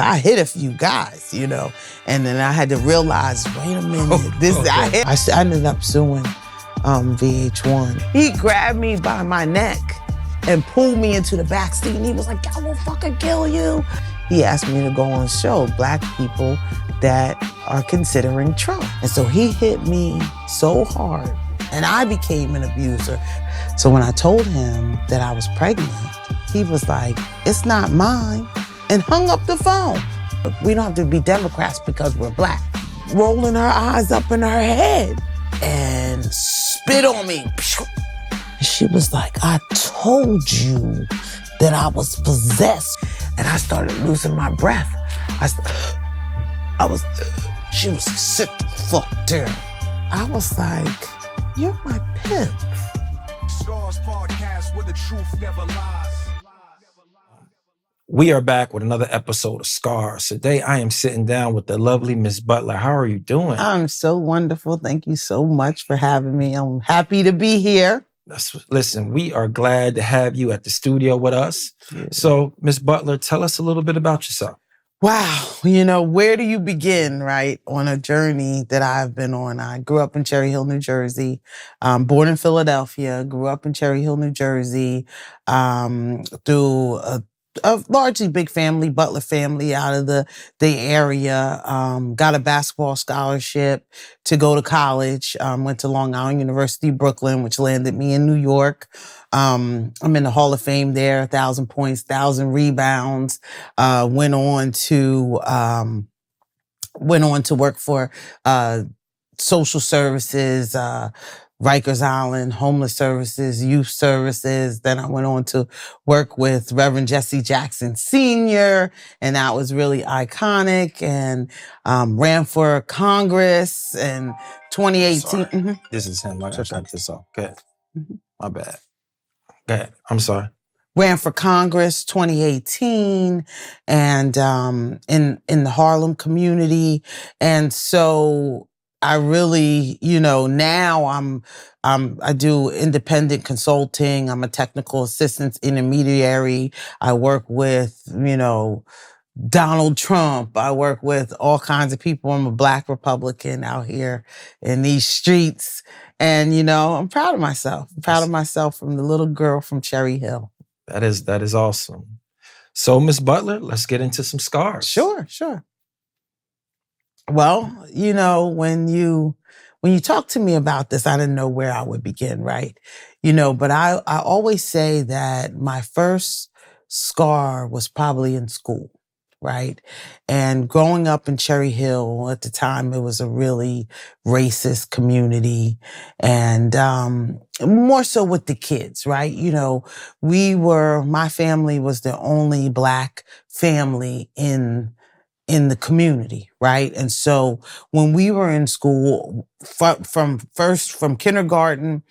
I hit a few guys, and then I had to realize, wait a minute, I ended up suing VH1. He grabbed me by my neck and pulled me into the back seat, and he was like, I will fucking kill you. He asked me to go on a show, Black people that are considering Trump. And so he hit me so hard, and I became an abuser. So when I told him that I was pregnant, he was like, it's not mine, and hung up the phone. We don't have to be Democrats because we're Black. Rolling her eyes up in her head and spit on me. She was like, I told you that I was possessed. And I started losing my breath. She was like, sit the fuck down. I was like, you're my pimp. Scars podcast where the truth never lies. We are back with another episode of Scars. Today, I am sitting down with the lovely Miss Butler. How are you doing? I'm so wonderful. Thank you so much for having me. I'm happy to be here. Listen, we are glad to have you at the studio with us. Yeah. So, Miss Butler, tell us a little bit about yourself. Wow. Where do you begin, right, on a journey that I've been on? I grew up in Cherry Hill, New Jersey, born in Philadelphia, grew up in Cherry Hill, New Jersey, through a largely big family, Butler family out of the area. Got a basketball scholarship to go to college. Went to Long Island University, Brooklyn, which landed me in New York. I'm in the Hall of Fame there, 1,000 points, 1,000 rebounds. Went on to work for social services, Rikers Island, homeless services, youth services. Then I went on to work with Reverend Jesse Jackson Sr., and that was really iconic, and ran for Congress in 2018. Mm-hmm. This is him. I gotta cut this off. Go ahead. Mm-hmm. My bad. Go ahead. I'm sorry. Ran for Congress 2018 and in the Harlem community. And so I really, now I do independent consulting. I'm a technical assistance intermediary. I work with, Donald Trump. I work with all kinds of people. I'm a Black Republican out here in these streets. And, I'm proud of myself. I'm proud of myself from the little girl from Cherry Hill. That is awesome. So, Miss Butler, let's get into some scars. Sure. Well, when you talk to me about this, I didn't know where I would begin, right? But I always say that my first scar was probably in school, right? And growing up in Cherry Hill, at the time, it was a really racist community, and more so with the kids, right? My family was the only Black family in the community, right? And so when we were in school, from kindergarten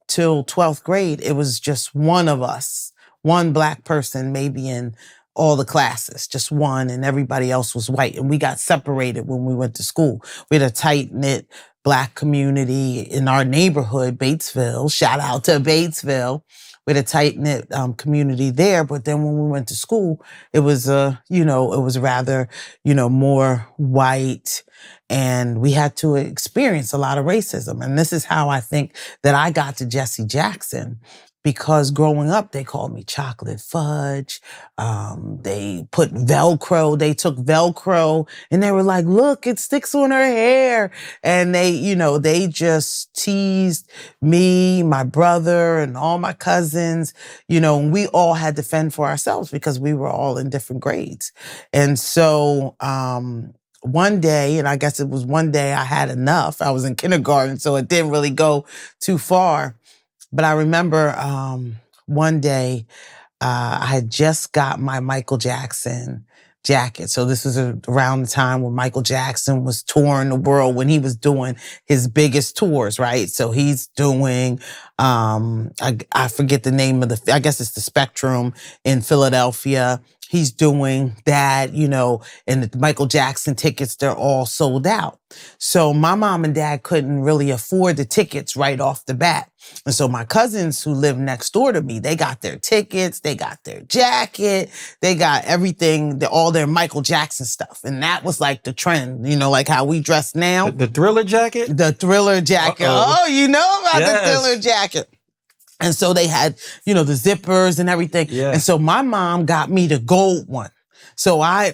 till 12th grade, it was just one of us, one Black person maybe in all the classes, just one, and everybody else was white. And we got separated when we went to school. We had a tight-knit Black community in our neighborhood, Batesville. Shout out to Batesville. We had a tight-knit community there, but then when we went to school, it was rather, more white, and we had to experience a lot of racism. And this is how I think that I got to Jesse Jackson, because growing up, they called me chocolate fudge. They took Velcro, and they were like, look, it sticks on her hair. And they just teased me, my brother, and all my cousins, and we all had to fend for ourselves because we were all in different grades. And so, one day, and I guess it was one day, I had enough. I was in kindergarten, so it didn't really go too far. But I remember one day I had just got my Michael Jackson jacket. So this was around the time when Michael Jackson was touring the world, when he was doing his biggest tours, right? So he's doing, I forget the name of I guess it's the Spectrum in Philadelphia. he's doing that, and the Michael Jackson tickets, they're all sold out. So my mom and dad couldn't really afford the tickets right off the bat. And so my cousins who live next door to me, they got their tickets, they got their jacket, they got everything, all their Michael Jackson stuff. And that was like the trend, like how we dress now. The Thriller jacket? The Thriller jacket. Uh-oh. Oh, you know about Yes. the Thriller jacket. And so they had, the zippers and everything. Yeah. And so my mom got me the gold one. So I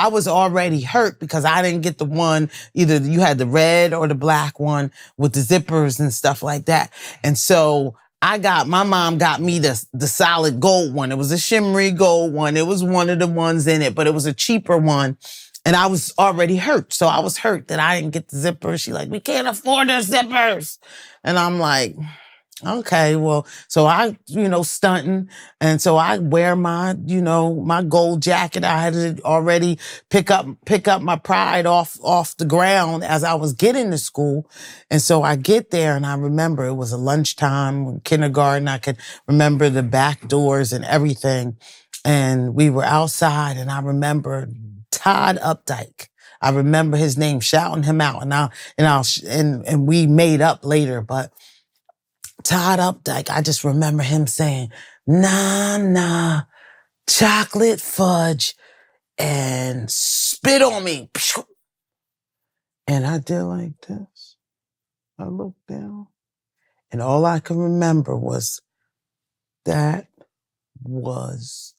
was already hurt because I didn't get the one, either you had the red or the black one with the zippers and stuff like that. And so my mom got me the solid gold one. It was a shimmery gold one. It was one of the ones in it, but it was a cheaper one. And I was already hurt. So I was hurt that I didn't get the zippers. She like, we can't afford the zippers. And I'm like, okay, well, so I, stunting. And so I wear my, my gold jacket. I had to already pick up my pride off the ground as I was getting to school. And so I get there and I remember it was a lunchtime, kindergarten. I could remember the back doors and everything. And we were outside and I remember Todd Updike. I remember his name, shouting him out. And we made up later, but Todd Updike, I just remember him saying, nah, chocolate fudge and spit on me. And I did like this. I looked down and all I could remember was that was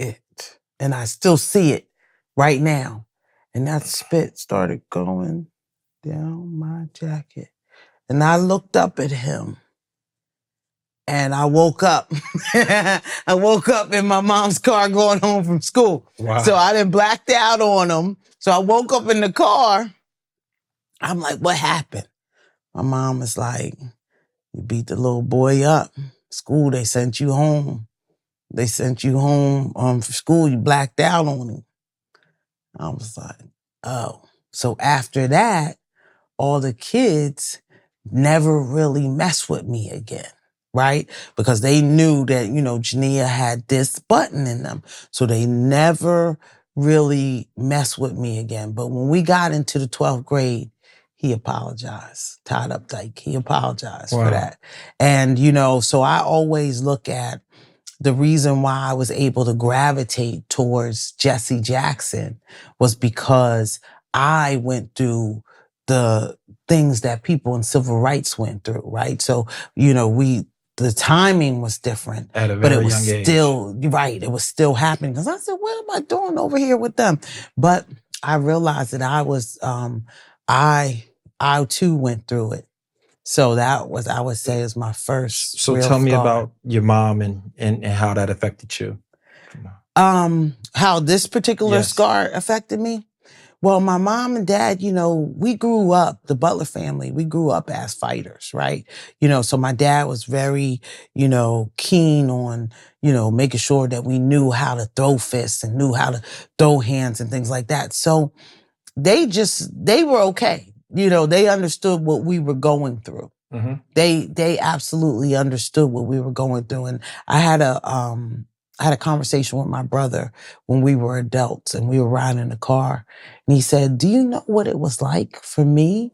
it. And I still see it right now. And that spit started going down my jacket. And I looked up at him. And I woke up. I woke up in my mom's car going home from school. Wow. So I done blacked out on him. So I woke up in the car. I'm like, what happened? My mom was like, you beat the little boy up. School, they sent you home. They sent you home for school. You blacked out on him. I was like, oh. So after that, all the kids never really messed with me again. Right? Because they knew that, Jineea had this button in them. So they never really messed with me again. But when we got into the 12th grade, he apologized. Todd Updike, he apologized for that. And, so I always look at the reason why I was able to gravitate towards Jesse Jackson was because I went through the things that people in civil rights went through, right? So, the timing was different, at a but it very was young age. still, right, it was still happening. Because I said, what am I doing over here with them? But I realized that I was, I too went through it. So that was, I would say, is my first So real tell me scar. about your mom and how that affected you. How this particular Yes. scar affected me? Well, my mom and dad, we grew up, the Butler family, we grew up as fighters, right? So my dad was very, keen on, making sure that we knew how to throw fists and knew how to throw hands and things like that. So they were okay. They understood what we were going through. Mm-hmm. They absolutely understood what we were going through. And I had a conversation with my brother when we were adults and we were riding in the car. And he said, do you know what it was like for me?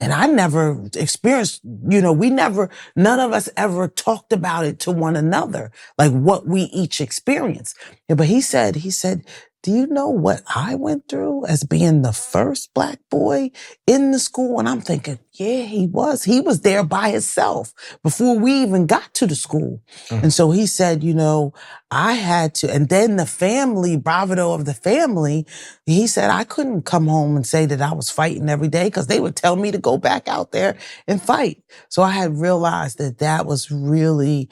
And I never experienced, none of us ever talked about it to one another, like what we each experienced. Yeah, but he said, do you know what I went through as being the first Black boy in the school? And I'm thinking, yeah, he was. He was there by himself before we even got to the school. And so he said, I had to, and then the family, bravado of the family, he said, I couldn't come home and say that I was fighting every day because they would tell me to go back out there and fight. So I had realized that was really,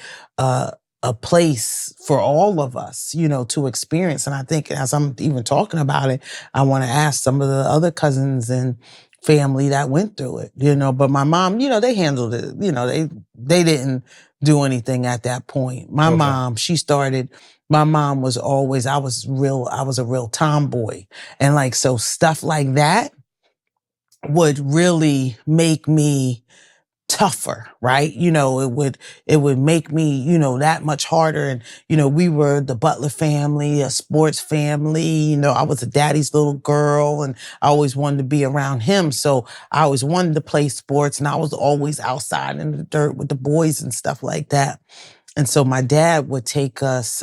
a place for all of us, to experience. And I think as I'm even talking about it, I want to ask some of the other cousins and family that went through it, but my mom, they handled it, they didn't do anything at that point. My mom, my mom was always, I was a real tomboy. And so stuff like that would really make me tougher, right? It would make me, that much harder. And, we were the Butler family, a sports family. I was a daddy's little girl and I always wanted to be around him. So I always wanted to play sports and I was always outside in the dirt with the boys and stuff like that. And so my dad would take us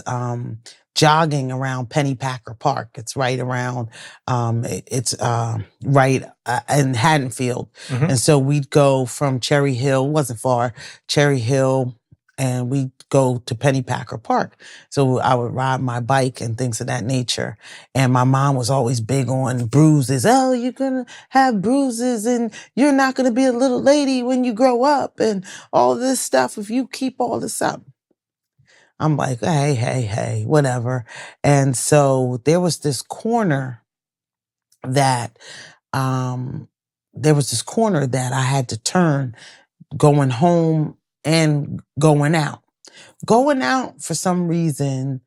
jogging around Pennypacker Park. It's right around, right in Haddonfield. Mm-hmm. And so we'd go from Cherry Hill, wasn't far, Cherry Hill, and we'd go to Pennypacker Park. So I would ride my bike and things of that nature. And my mom was always big on bruises. Oh, you're going to have bruises and you're not going to be a little lady when you grow up and all this stuff if you keep all this up. I'm like, hey, whatever. And so there was this corner that I had to turn going home and going out. Going out, for some reason,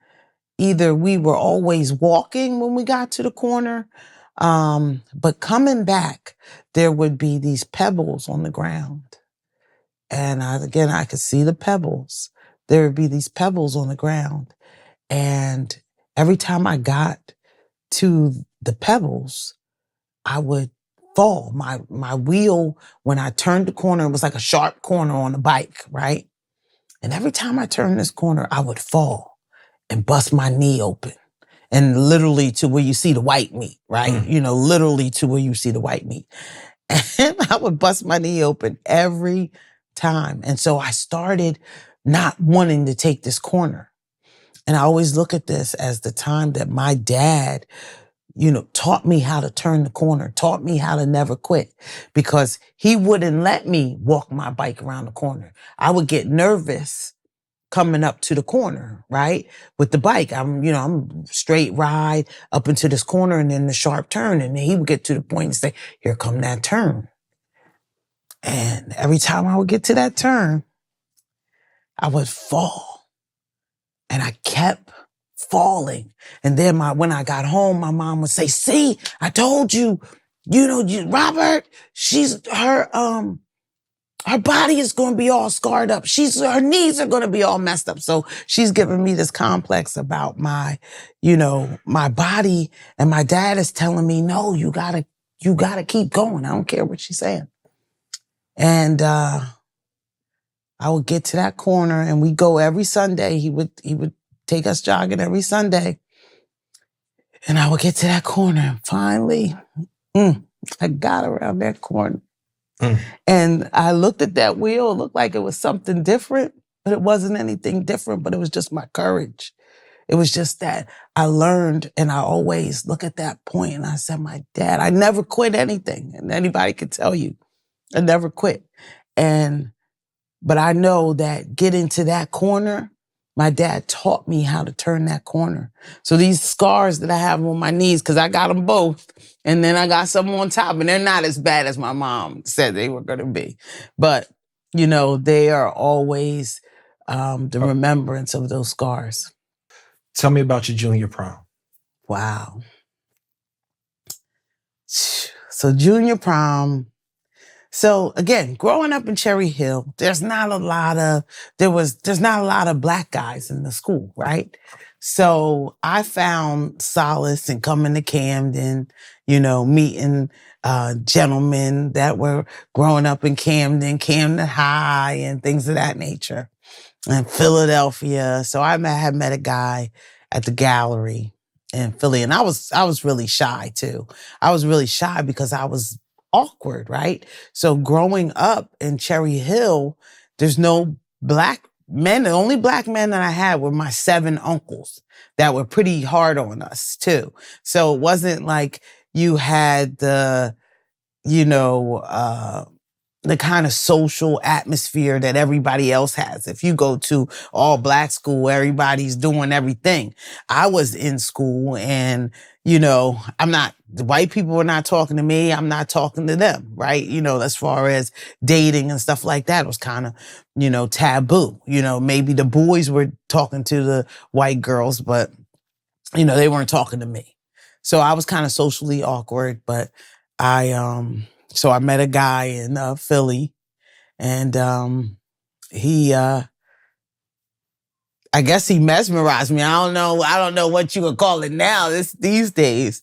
either we were always walking when we got to the corner, but coming back, there would be these pebbles on the ground. And I could see the pebbles. There would be these pebbles on the ground. And every time I got to the pebbles, I would fall. My wheel, when I turned the corner, it was like a sharp corner on the bike, right? And every time I turned this corner, I would fall and bust my knee open. And literally to where you see the white meat, right? Literally to where you see the white meat. And I would bust my knee open every time. And so I started not wanting to take this corner. And I always look at this as the time that my dad, taught me how to turn the corner, taught me how to never quit, because he wouldn't let me walk my bike around the corner. I would get nervous coming up to the corner, right? With the bike, I'm straight ride up into this corner and then the sharp turn. And then he would get to the point and say, here come that turn. And every time I would get to that turn, I would fall. And I kept falling. And then when I got home, my mom would say, see, I told you, Robert, her body is going to be all scarred up. Her knees are going to be all messed up. So she's giving me this complex about my body. And my dad is telling me, no, you gotta keep going. I don't care what she's saying. And, I would get to that corner and we go every Sunday. He would take us jogging every Sunday. And I would get to that corner and finally, I got around that corner. And I looked at that wheel. It looked like it was something different, but it wasn't anything different, but it was just my courage. It was just that I learned, and I always look at that point and I said, my dad, I never quit anything. And anybody could tell you, I never quit. But I know that getting to that corner, my dad taught me how to turn that corner. So these scars that I have on my knees, because I got them both, and then I got some on top, and they're not as bad as my mom said they were going to be. But, they are always the remembrance of those scars. Tell me about your junior prom. Wow. So junior prom. So again, growing up in Cherry Hill, there's not a lot of black guys in the school, right? So I found solace in coming to Camden, meeting gentlemen that were growing up in Camden High and things of that nature, and Philadelphia. So I had met a guy at the gallery in Philly, and I was really shy too. I was really shy because I was awkward, right? So growing up in Cherry Hill, there's no black men. The only black men that I had were my 7 uncles that were pretty hard on us too. So it wasn't like you had the kind of social atmosphere that everybody else has. If you go to all black school, everybody's doing everything. I was in school and, the white people were not talking to me. I'm not talking to them, right? As far as dating and stuff like that, it was kind of, taboo. Maybe the boys were talking to the white girls, but, they weren't talking to me. So I was kind of socially awkward, but so I met a guy in Philly, And he I guess he mesmerized me. I don't know what you would call it now, these days.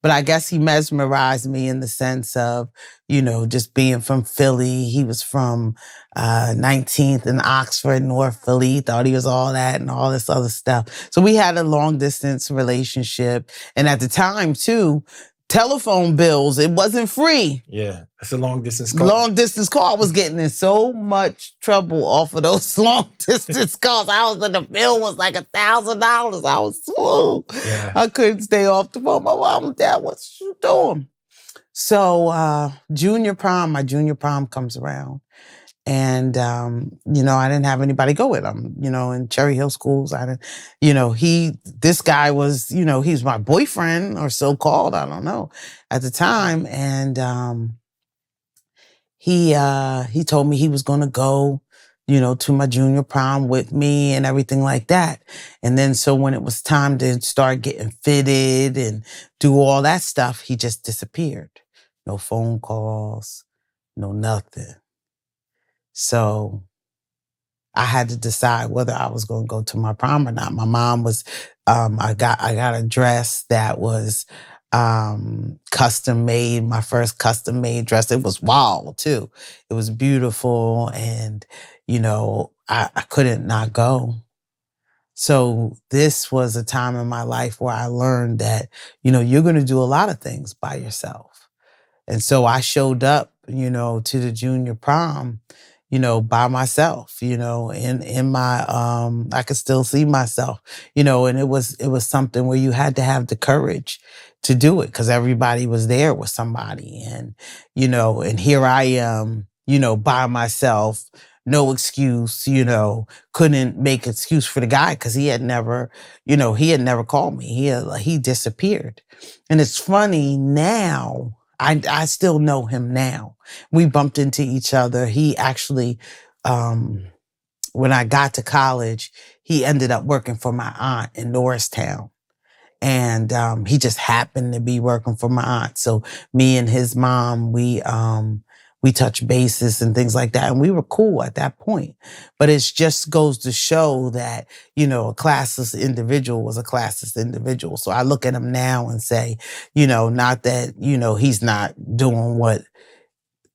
But I guess he mesmerized me in the sense of, just being from Philly. He was from 19th and Oxford, North Philly. He thought he was all that and all this other stuff. So we had a long distance relationship. And at the time, too, telephone bills, it wasn't free. Yeah, it's a long distance call. Long distance call. I was getting in so much trouble off of those long distance calls. The bill was like $1,000. I was slow. Yeah. I couldn't stay off the phone. My mom and dad, what you doing? So my junior prom comes around. And, I didn't have anybody go with him, in Cherry Hill schools. This guy was, he's my boyfriend or so-called, I don't know, at the time. And he told me he was going to go, to my junior prom with me and everything like that. And then so when it was time to start getting fitted and do all that stuff, he just disappeared. No phone calls, no nothing. So I had to decide whether I was going to go to my prom or not. My mom was, I got a dress that was custom made, my first custom made dress. It was wild too. It was beautiful. And, I couldn't not go. So this was a time in my life where I learned that, you're going to do a lot of things by yourself. And so I showed up, to the junior prom, by myself, in my, I could still see myself, and it was something where you had to have the courage to do it because everybody was there with somebody. And, and here I am, by myself, no excuse, couldn't make excuse for the guy because he had never called me. He disappeared. And it's funny now, I still know him now. We bumped into each other. He actually, when I got to college, he ended up working for my aunt in Norristown. And he just happened to be working for my aunt. So me and his mom, we touched bases and things like that. And we were cool at that point. But it just goes to show that, a classless individual was a classless individual. So I look at him now and say, not that, he's not doing what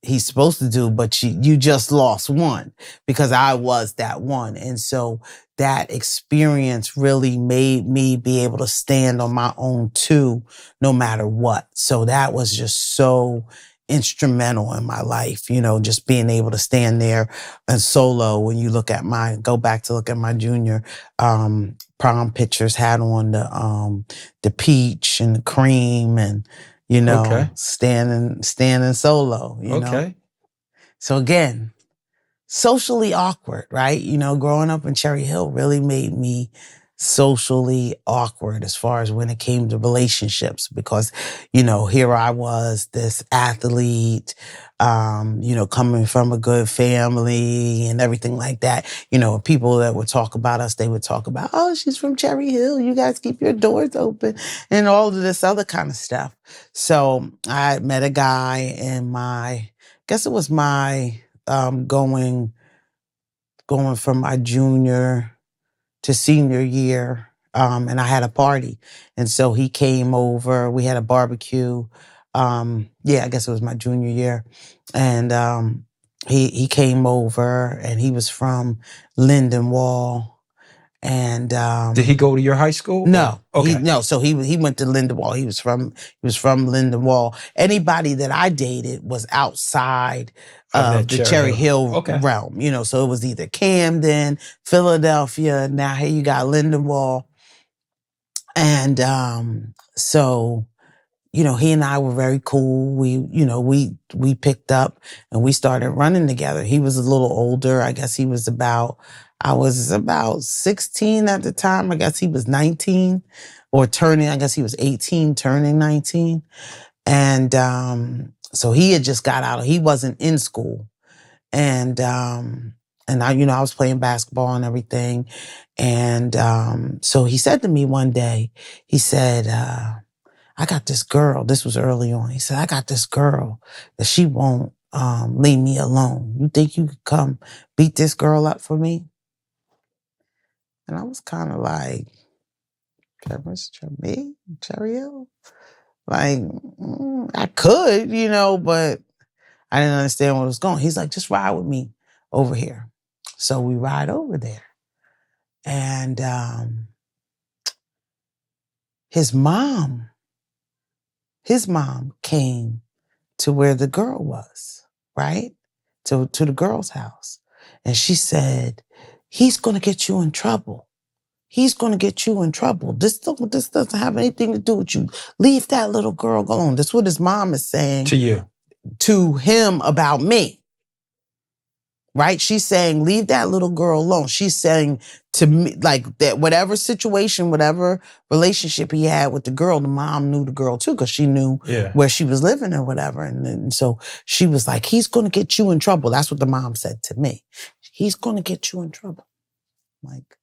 he's supposed to do, but you just lost one because I was that one. And so that experience really made me be able to stand on my own too, no matter what. So that was just so instrumental in my life, just being able to stand there and solo. When you go back to look at my junior prom pictures, had on the peach and the cream and, Okay. standing solo, Okay. So again, socially awkward, right? Growing up in Cherry Hill really made me socially awkward as far as when it came to relationships because, here I was, this athlete, coming from a good family and everything like that. People that would talk about us, they would talk about, oh, she's from Cherry Hill. You guys keep your doors open and all of this other kind of stuff. So I met a guy in guess it was my going from my junior to senior year, and I had a party. And so he came over, we had a barbecue. I guess it was my junior year. And he came over and he was from Lindenwood. And Did he go to your high school? No. Okay. So he went to Lindenwood. He was from Lindenwood. Anybody that I dated was outside of the Cherry Hill realm, so it was either Camden, Philadelphia. Now here you got Lindenwood. And so, he and I were very cool. We picked up and we started running together. He was a little older. I guess I was about 16 at the time. I guess he was 19 or I guess he was 18, turning 19. And so he had just got out. He wasn't in school. And I was playing basketball and everything. And so he said to me one day, he said, I got this girl. This was early on. He said, I got this girl that she won't leave me alone. You think you could come beat this girl up for me? And I was kind of like, me? Cheerio? Like, I could, but I didn't understand where it was going. He's like, just ride with me over here. So we ride over there. And his mom came to where the girl was, right? To the girl's house. And she said, he's going to get you in trouble. He's going to get you in trouble. This doesn't have anything to do with you. Leave that little girl alone. That's what his mom is saying To you. to him about me. Right? She's saying, leave that little girl alone. She's saying to me, like, that whatever situation, whatever relationship he had with the girl, the mom knew the girl too, because she knew where she was living or whatever. And so she was like, he's going to get you in trouble. That's what the mom said to me. He's going to get you in trouble. Like,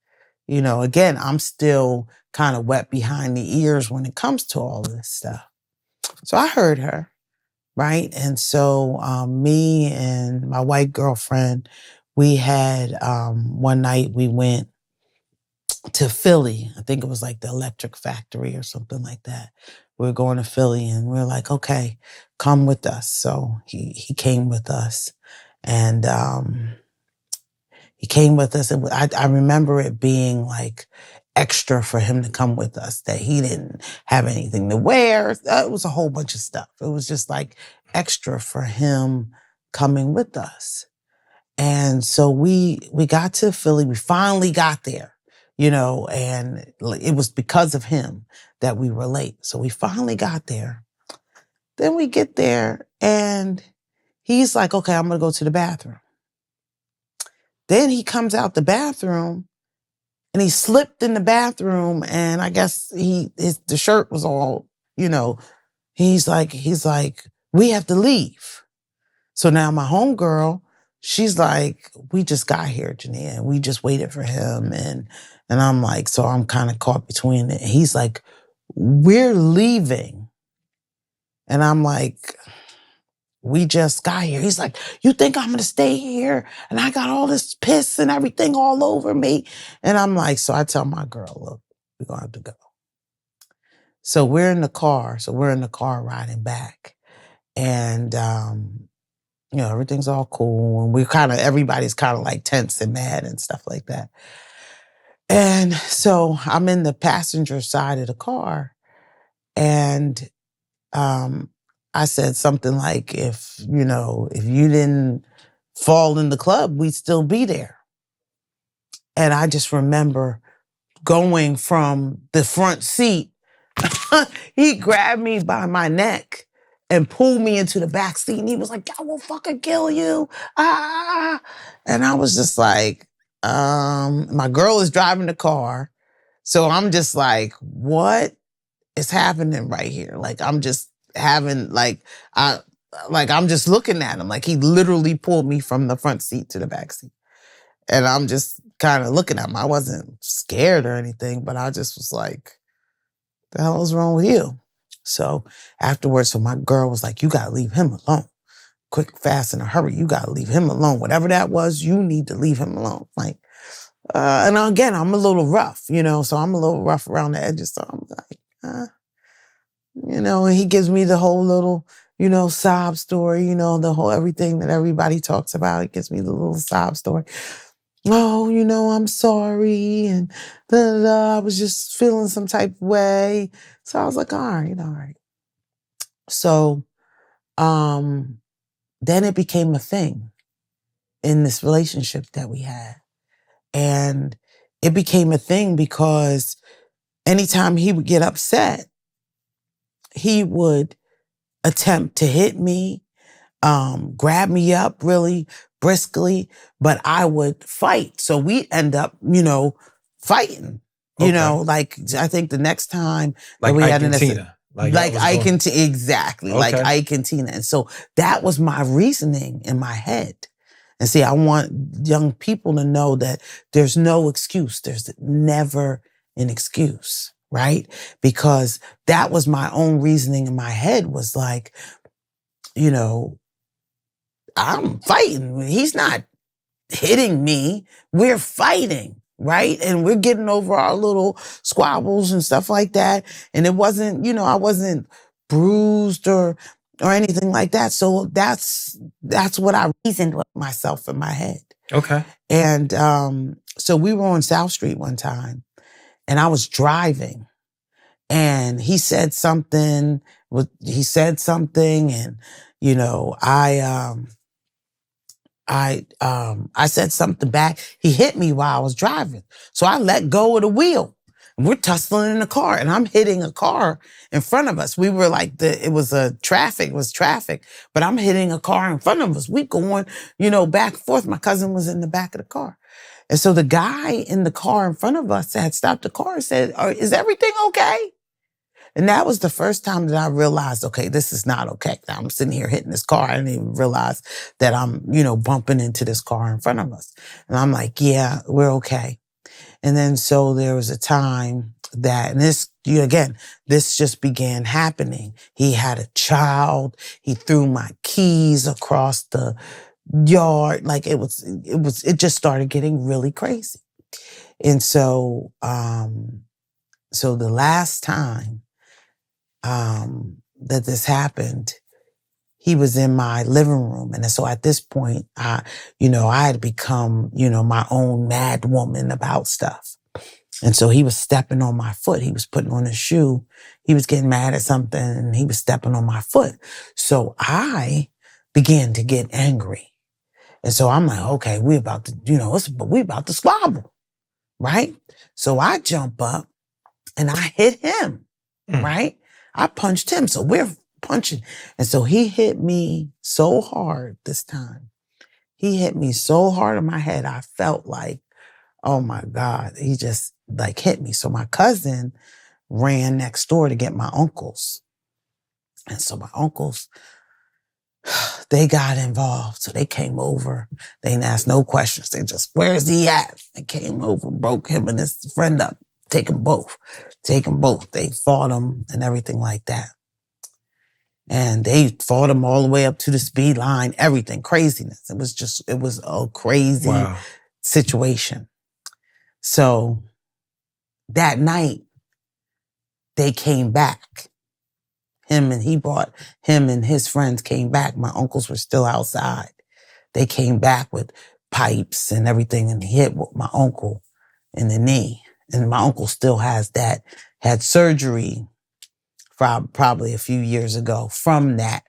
again, I'm still kind of wet behind the ears when it comes to all this stuff. So I heard her. Right. And so me and my white girlfriend, we had one night we went to Philly. I think it was like the Electric Factory or something like that. We were going to Philly and we were like, okay, come with us. So he came with us and he came with us. And I remember it being like extra for him to come with us, that he didn't have anything to wear. It was a whole bunch of stuff. It was just like extra for him coming with us. And so we got to Philly. We finally got there, and it was because of him that we were late. So we finally got there. Then we get there and he's like, okay, I'm going to go to the bathroom. Then he comes out the bathroom and he slipped in the bathroom and I guess the shirt was all, he's like, we have to leave. So now my homegirl, she's like, we just got here, Jineea, and we just waited for him. And I'm like, so I'm kind of caught between it. And he's like, we're leaving. And I'm like, we just got here. He's like, you think I'm going to stay here? And I got all this piss and everything all over me. And I'm like, so I tell my girl, look, we're going to have to go. So we're in the car. Riding back. And, everything's all cool. And everybody's kind of like tense and mad and stuff like that. And so I'm in the passenger side of the car. And, I said something like, if you didn't fall in the club, we'd still be there. And I just remember going from the front seat, he grabbed me by my neck and pulled me into the back seat. And he was like, I will fucking kill you. Ah. And I was just like, my girl is driving the car. So I'm just like, what is happening right here? Like, I'm just having I'm just looking at him. Like, he literally pulled me from the front seat to the back seat. And I'm just kind of looking at him. I wasn't scared or anything, but I just was like, the hell is wrong with you? So afterwards, my girl was like, you got to leave him alone. Quick, fast, in a hurry. You got to leave him alone. Whatever that was, you need to leave him alone. Like, and again, I'm a little rough, so I'm a little rough around the edges. So I'm like, and he gives me the whole little, sob story, the whole everything that everybody talks about. He gives me the little sob story. Oh, I'm sorry. And I was just feeling some type of way. So I was like, all right. So then it became a thing in this relationship that we had. And it became a thing because anytime he would get upset, he would attempt to hit me, grab me up really briskly, but I would fight. So we end up, fighting. Like I think the next time like that we Ike had and an Tina. like Ike and Tina, exactly. Okay. Like Ike and Tina. And so that was my reasoning in my head. And see, I want young people to know that there's no excuse. There's never an excuse, right? Because that was my own reasoning in my head was like, I'm fighting. He's not hitting me. We're fighting, right? And we're getting over our little squabbles and stuff like that. And it wasn't, I wasn't bruised or anything like that. So that's what I reasoned with myself in my head. Okay. And so we were on South Street one time, and I was driving, and he said something, and I said something back. He hit me while I was driving. So I let go of the wheel. We're tussling in the car, and I'm hitting a car in front of us. We were like, it was traffic, but I'm hitting a car in front of us. We going, back and forth. My cousin was in the back of the car. And so the guy in the car in front of us had stopped the car and said, is everything okay? And that was the first time that I realized, okay, this is not okay. I'm sitting here hitting this car. I didn't even realize that I'm, bumping into this car in front of us. And I'm like, yeah, we're okay. And then so there was a time that, and this just began happening. He had a child. He threw my keys across the yard. Like it just started getting really crazy. And so, so the last time that this happened, he was in my living room. And so at this point, I had become, my own mad woman about stuff. And so he was stepping on my foot. He was putting on his shoe. He was getting mad at something, and he was stepping on my foot. So I began to get angry. And so I'm like, okay, we about to squabble, right? So I jump up and I hit him, right? I punched him. So we're punching. And so he hit me so hard this time. He hit me so hard in my head. I felt like, oh my God, he just hit me. So my cousin ran next door to get my uncles. And so my uncles, they got involved. So they came over. They didn't ask no questions. They just, where's he at? They came over, broke him and his friend up. Take them both. They fought him and everything like that. And they fought him all the way up to the speed line, everything, craziness. It was a crazy situation. So that night, they came back. Him and his friends came back. My uncles were still outside. They came back with pipes and everything and hit my uncle in the knee. And my uncle still had surgery probably a few years ago from that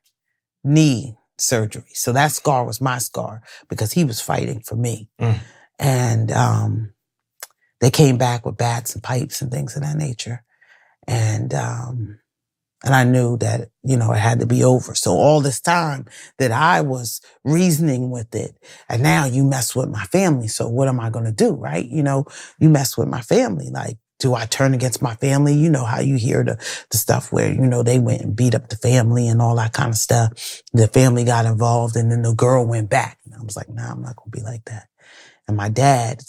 knee surgery. So that scar was my scar because he was fighting for me. And they came back with bats and pipes and things of that nature. And I knew that, it had to be over. So all this time that I was reasoning with it, and now you mess with my family. So what am I going to do, right? You mess with my family. Like, do I turn against my family? You know how you hear the stuff where, they went and beat up the family and all that kind of stuff. The family got involved and then the girl went back. And I was like, nah, I'm not going to be like that. And my dad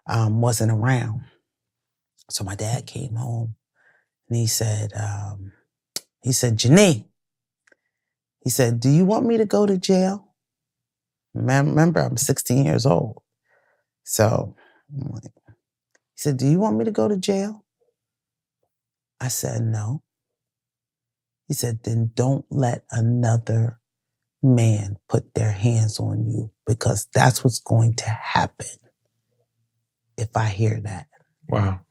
wasn't around. So my dad came home. And he said, Jineea, he said, do you want me to go to jail? Remember, I'm 16 years old. So he said, do you want me to go to jail? I said, no. He said, then don't let another man put their hands on you because that's what's going to happen if I hear that. Wow.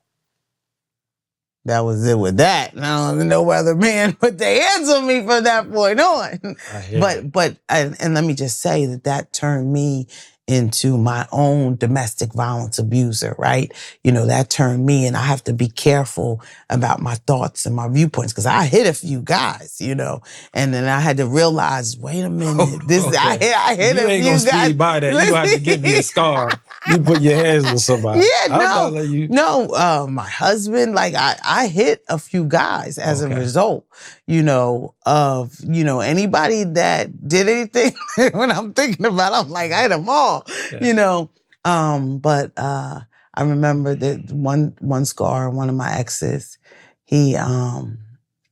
That was it with that. And I don't even know whether man put their hands on me from that point on. But let me just say that turned me into my own domestic violence abuser, right? That turned me, and I have to be careful about my thoughts and my viewpoints because I hit a few guys, and then I had to realize, wait a minute, I hit a few guys. You ain't gonna speed by that. You have to give me a scar. You put your hands on somebody. Yeah, my husband, I hit a few guys as a result, of, anybody that did anything when I'm thinking about it, I'm like, I hit them all, but I remember that one scar, one of my exes, he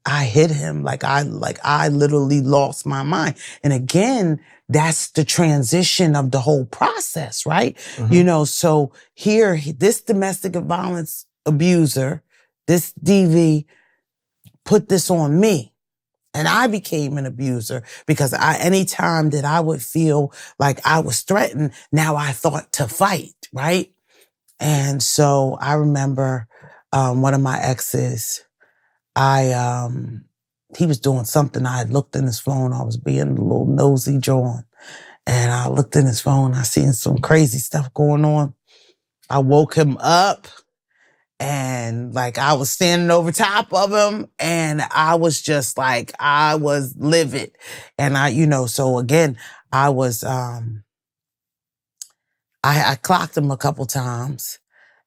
I hit him. Like I literally lost my mind. And again, that's the transition of the whole process, right? Mhm. So here, this domestic violence abuser, this DV put this on me. And I became an abuser because anytime that I would feel like I was threatened, now I thought to fight, right? And so I remember one of my exes, he was doing something. I had looked in his phone. I was being a little nosy John. And I looked in his phone. I seen some crazy stuff going on. I woke him up and like I was standing over top of him and I was just like, I was livid. And so again, I clocked him a couple times.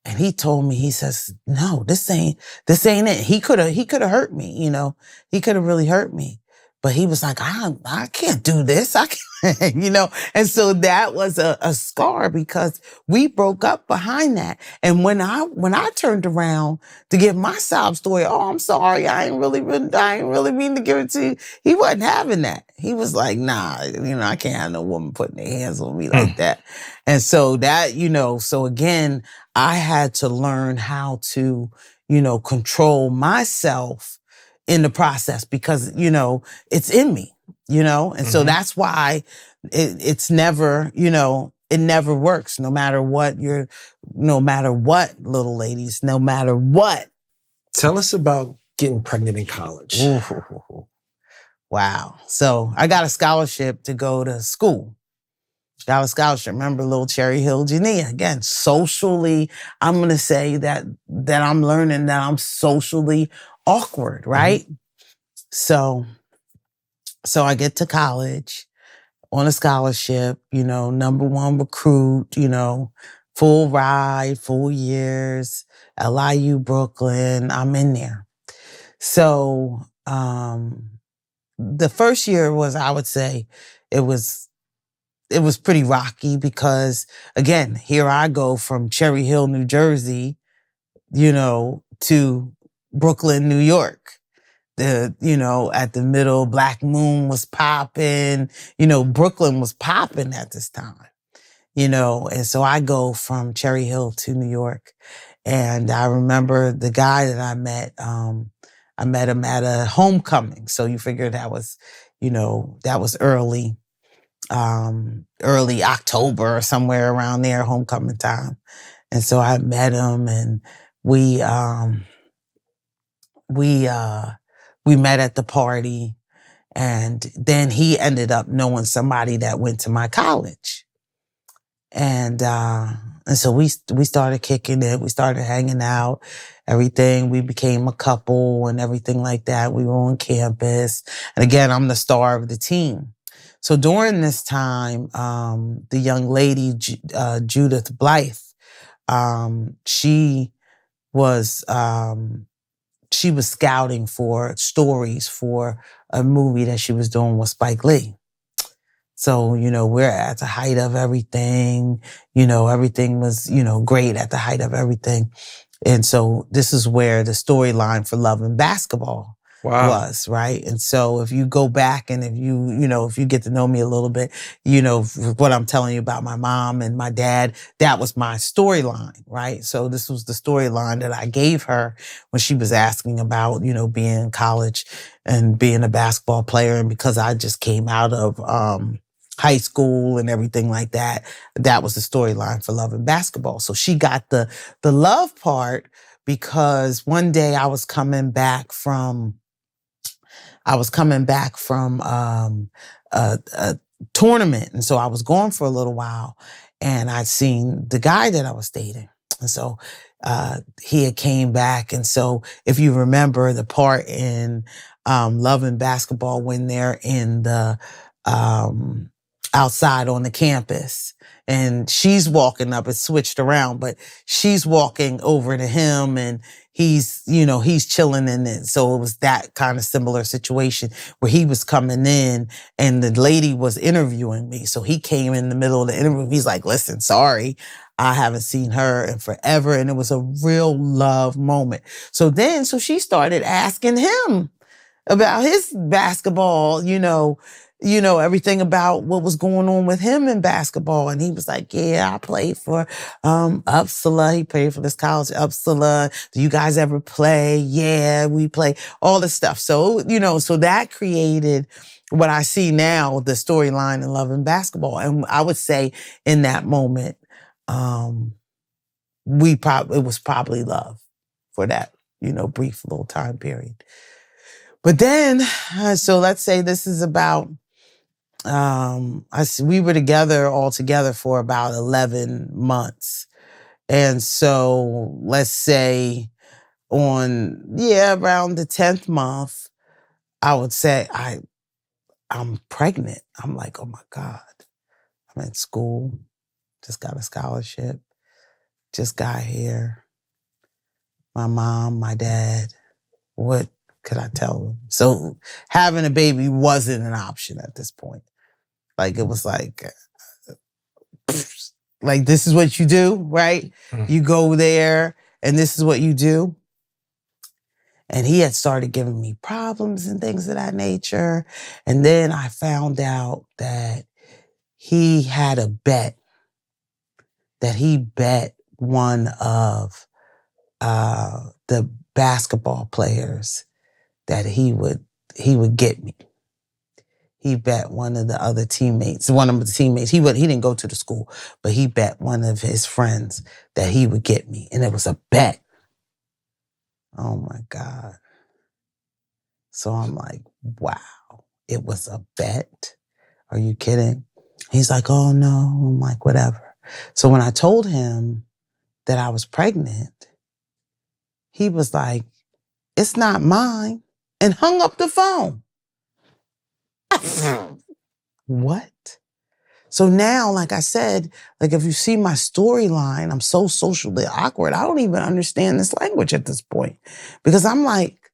And he told me, he says, no, this ain't it. He could have hurt me, he could have really hurt me. But he was like, I can't do this. I can't, And so that was a scar because we broke up behind that. And when I turned around to give my sob story, oh, I'm sorry. I ain't really mean to give it to you. He wasn't having that. He was like, nah, I can't have no woman putting their hands on me like that. And so that, so again, I had to learn how to, control myself in the process because, it's in me, and so that's why it's never, it never works no matter what, little ladies, no matter what. Tell us about getting pregnant in college. Ooh. Wow. So I got a scholarship to go to school. Got a scholarship. Remember little Cherry Hill Jineea. Again, socially, I'm going to say that I'm learning that I'm socially awkward, right? Mm-hmm. So I get to college on a scholarship, number one recruit, full ride, full years, LIU Brooklyn, I'm in there. So the first year was, I would say, it was pretty rocky because, again, here I go from Cherry Hill, New Jersey, to Brooklyn, New York. At the middle, Black Moon was popping. Brooklyn was popping at this time. And so I go from Cherry Hill to New York. And I remember the guy that I met him at a homecoming. So you figure that was early October or somewhere around there, homecoming time. And so I met him and we met at the party, and then he ended up knowing somebody that went to my college. And so we started kicking it. We started hanging out, everything. We became a couple and everything like that. We were on campus. And again, I'm the star of the team. So during this time, the young lady, Judith Blythe, she was scouting for stories for a movie that she was doing with Spike Lee. So, we're at the height of everything. Everything was, great at the height of everything. And so this is where the storyline for Love and Basketball was, right? And so if you go back and if you get to know me a little bit, what I'm telling you about my mom and my dad, that was my storyline, right? So this was the storyline that I gave her when she was asking about, being in college and being a basketball player. And because I just came out of high school and everything like that, that was the storyline for Love and Basketball. So she got the love part because one day I was coming back from a tournament. And so I was gone for a little while and I'd seen the guy that I was dating. And so he had came back. And so if you remember the part in Love and Basketball when they're in the outside on the campus and she's walking up, it's switched around, but she's walking over to him and he's chilling in it. So it was that kind of similar situation where he was coming in and the lady was interviewing me. So he came in the middle of the interview. He's like, listen, sorry, I haven't seen her in forever. And it was a real love moment. So she started asking him about his basketball, everything about what was going on with him in basketball. And he was like, yeah, I played for Uppsala. He played for this college, Uppsala. Do you guys ever play? Yeah, we play, all this stuff. So, so that created what I see now, the storyline in Love and Basketball. And I would say in that moment, it was probably love for that, brief little time period. But then, so let's say this is about, we were together all together for about 11 months. And so let's say around the 10th month, I would say I'm pregnant. I'm like, oh my God, I'm in school, just got a scholarship, just got here. My mom, my dad, what could I tell them? So having a baby wasn't an option at this point. Like, it was like this is what you do, right? You go there and this is what you do. And he had started giving me problems and things of that nature. And then I found out that he had a bet, that he bet one of the basketball players that he would get me. He bet one of the teammates. He didn't go to the school, but he bet one of his friends that he would get me. And it was a bet. Oh my God. So I'm like, wow, it was a bet? Are you kidding? He's like, oh no. I'm like, whatever. So when I told him that I was pregnant, he was like, it's not mine, and hung up the phone. What? So now, like I said, if you see my storyline, I'm so socially awkward. I don't even understand this language at this point, because I'm like,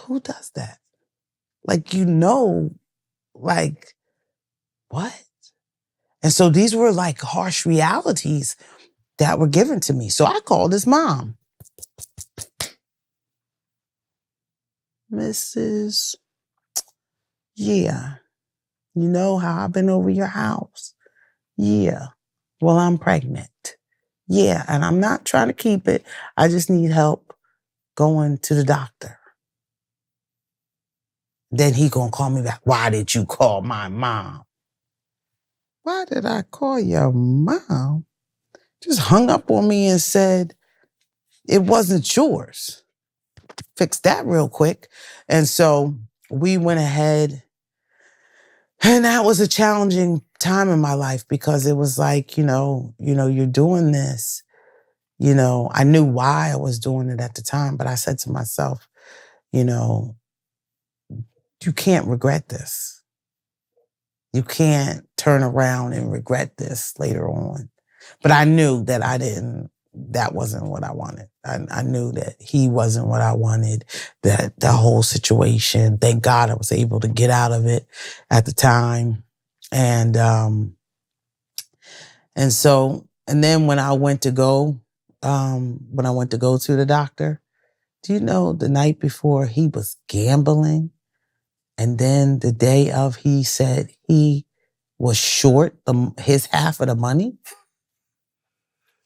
who does that? What? And so these were harsh realities that were given to me. So I called his mom. Mrs. Yeah. You know how I've been over your house? Yeah. Well, I'm pregnant. Yeah. And I'm not trying to keep it. I just need help going to the doctor. Then he gonna call me back. Why did you call my mom? Why did I call your mom? Just hung up on me and said, it wasn't yours. Fixed that real quick. And so we went ahead. And that was a challenging time in my life, because it was like, you're doing this. I knew why I was doing it at the time, but I said to myself, you can't regret this. You can't turn around and regret this later on. But I knew that that wasn't what I wanted. I knew that he wasn't what I wanted, that the whole situation, thank God I was able to get out of it at the time. And then when I went to go to the doctor, do you know the night before he was gambling? And then the day of, he said he was short his half of the money.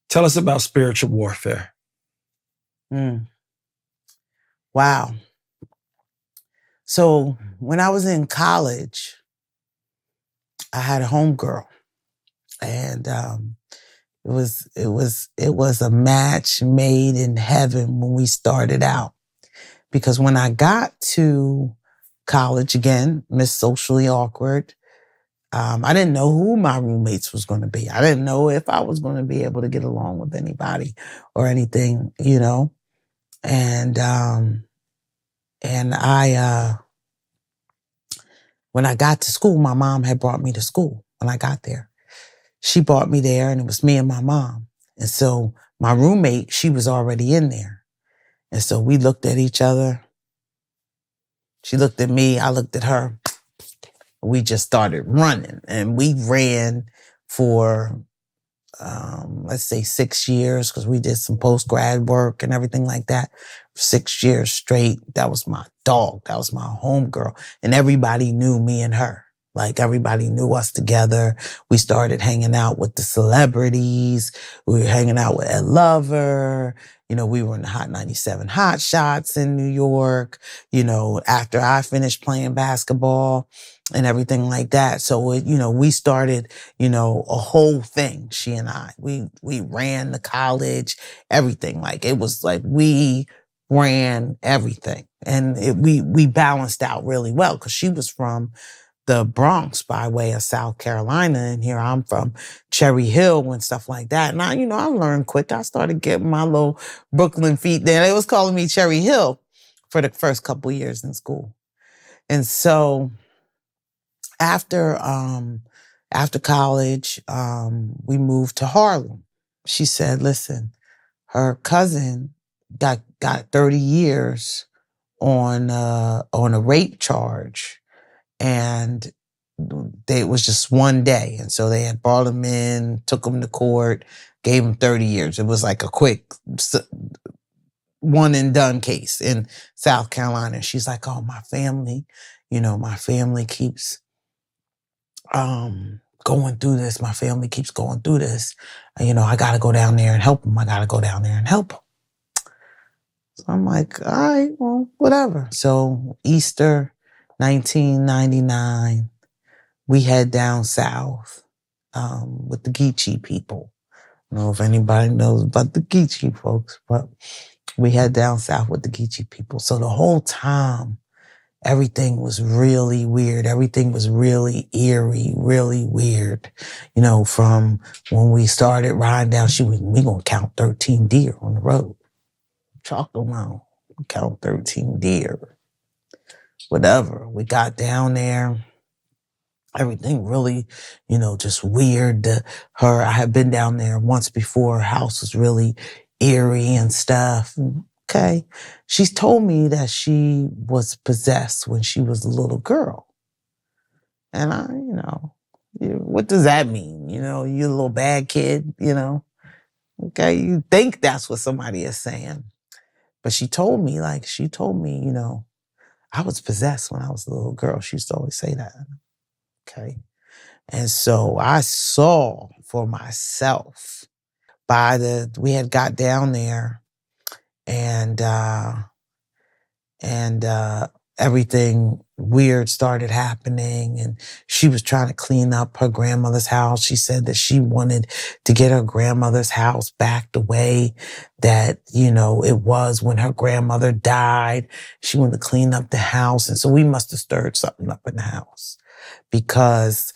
Tell us about spiritual warfare. Wow. So when I was in college, I had a homegirl, and it was a match made in heaven when we started out. Because when I got to college, again, Miss Socially Awkward, I didn't know who my roommates was going to be. I didn't know if I was going to be able to get along with anybody or anything, And when I got to school, my mom had brought me to school when I got there. She brought me there, and it was me and my mom. And so my roommate, she was already in there. And so we looked at each other. She looked at me, I looked at her. We just started running, and we ran for let's say 6 years, because we did some post-grad work and everything like that. 6 years straight. That was my dog. That was my homegirl. And everybody knew me and her. Like, everybody knew us together. We started hanging out with the celebrities. We were hanging out with Ed Lover. You know, we were in the Hot 97 Hot Shots in New York, you know, after I finished playing basketball and everything like that. So, you know, we started, you know, a whole thing, she and I. We ran the college, everything. Like, it was like we ran everything. And we balanced out really well, because she was from the Bronx by way of South Carolina, and here I'm from Cherry Hill and stuff like that. And I, you know, I learned quick. I started getting my little Brooklyn feet there. They was calling me Cherry Hill for the first couple years in school. And so after college, we moved to Harlem. She said, listen, her cousin got 30 years on a rape charge. And it was just one day. And so they had brought him in, took him to court, gave him 30 years. It was like a quick one and done case in South Carolina. And she's like, oh, my family, you know, my family keeps going through this. My family keeps going through this. You know, I got to go down there and help them. I got to go down there and help them. So I'm like, all right, well, whatever. So Easter 1999, we head down south with the Geechee people. I don't know if anybody knows about the Geechee folks, but we head down south with the Geechee people. So the whole time, everything was really weird. Everything was really eerie, really weird. You know, from when we started riding down, we gonna count 13 deer on the road. Chocolate Mountain, count 13 deer. Whatever. We got down there. Everything really, you know, just weird. I had been down there once before. Her house was really eerie and stuff. Okay. She's told me that she was possessed when she was a little girl. And I, you know, what does that mean? You know, you're a little bad kid, you know? Okay. You think that's what somebody is saying. But she told me, you know, I was possessed when I was a little girl. She used to always say that. Okay. And so I saw for myself we had got down there and everything weird started happening, and she was trying to clean up her grandmother's house. She said that she wanted to get her grandmother's house back the way that, you know, it was when her grandmother died. She wanted to clean up the house. And so we must have stirred something up in the house, because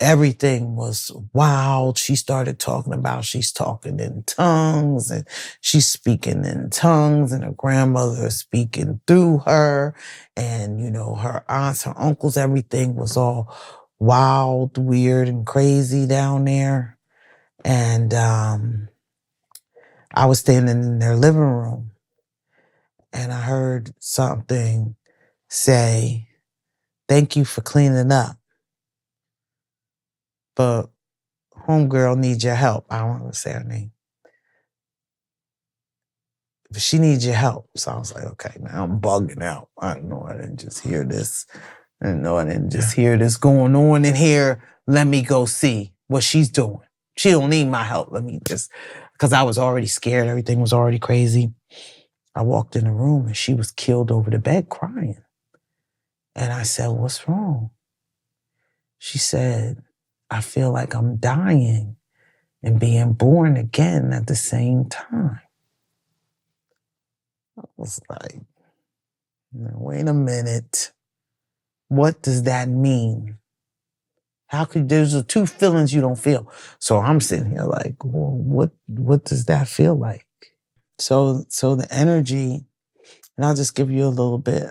everything was wild. She started talking about she's talking in tongues and she's speaking in tongues, and her grandmother is speaking through her, and, you know, her aunts, her uncles, everything was all wild, weird, and crazy down there. And I was standing in their living room, and I heard something say, "Thank you for cleaning up, but homegirl needs your help." I don't want to say her name. But she needs your help. So I was like, okay, now I'm bugging out. I know I didn't just hear this. Hear this going on in here. Let me go see what she's doing. She don't need my help. Because I was already scared. Everything was already crazy. I walked in the room and she was killed over the bed crying. And I said, what's wrong? She said, I feel like I'm dying and being born again at the same time. I was like, wait a minute. What does that mean? There's two feelings you don't feel. So I'm sitting here like, well, what does that feel like? So the energy, and I'll just give you a little bit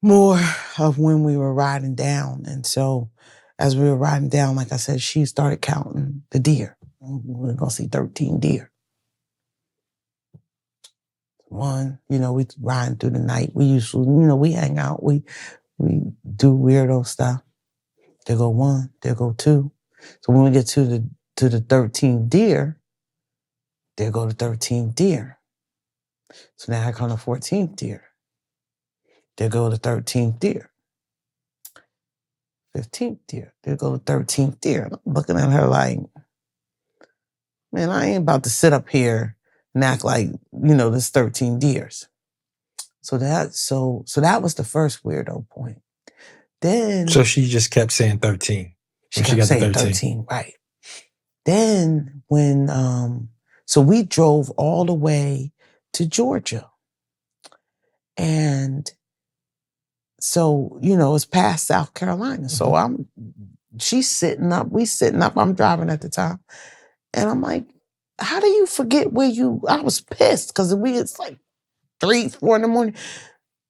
more of when we were riding down. And so as we were riding down, like I said, she started counting the deer. We're going to see 13 deer. One, you know, we riding through the night. We usually, you know, we hang out. We do weirdo stuff. There go one, there go two. So when we get to the 13th deer, there go the 13th deer. So now I come the 14th deer. There go the 13th deer. 15th deer. There go the 13th deer. And I'm looking at her like, man, I ain't about to sit up here and act like, this 13 deers. So that was the first weirdo point. Then So she just kept saying 13. She kept saying 13, right. Then when so we drove all the way to Georgia. And so, it's past South Carolina. So she's sitting up, we sitting up, I'm driving at the time. And I'm like, how do you forget I was pissed because it's like 3, 4 in the morning.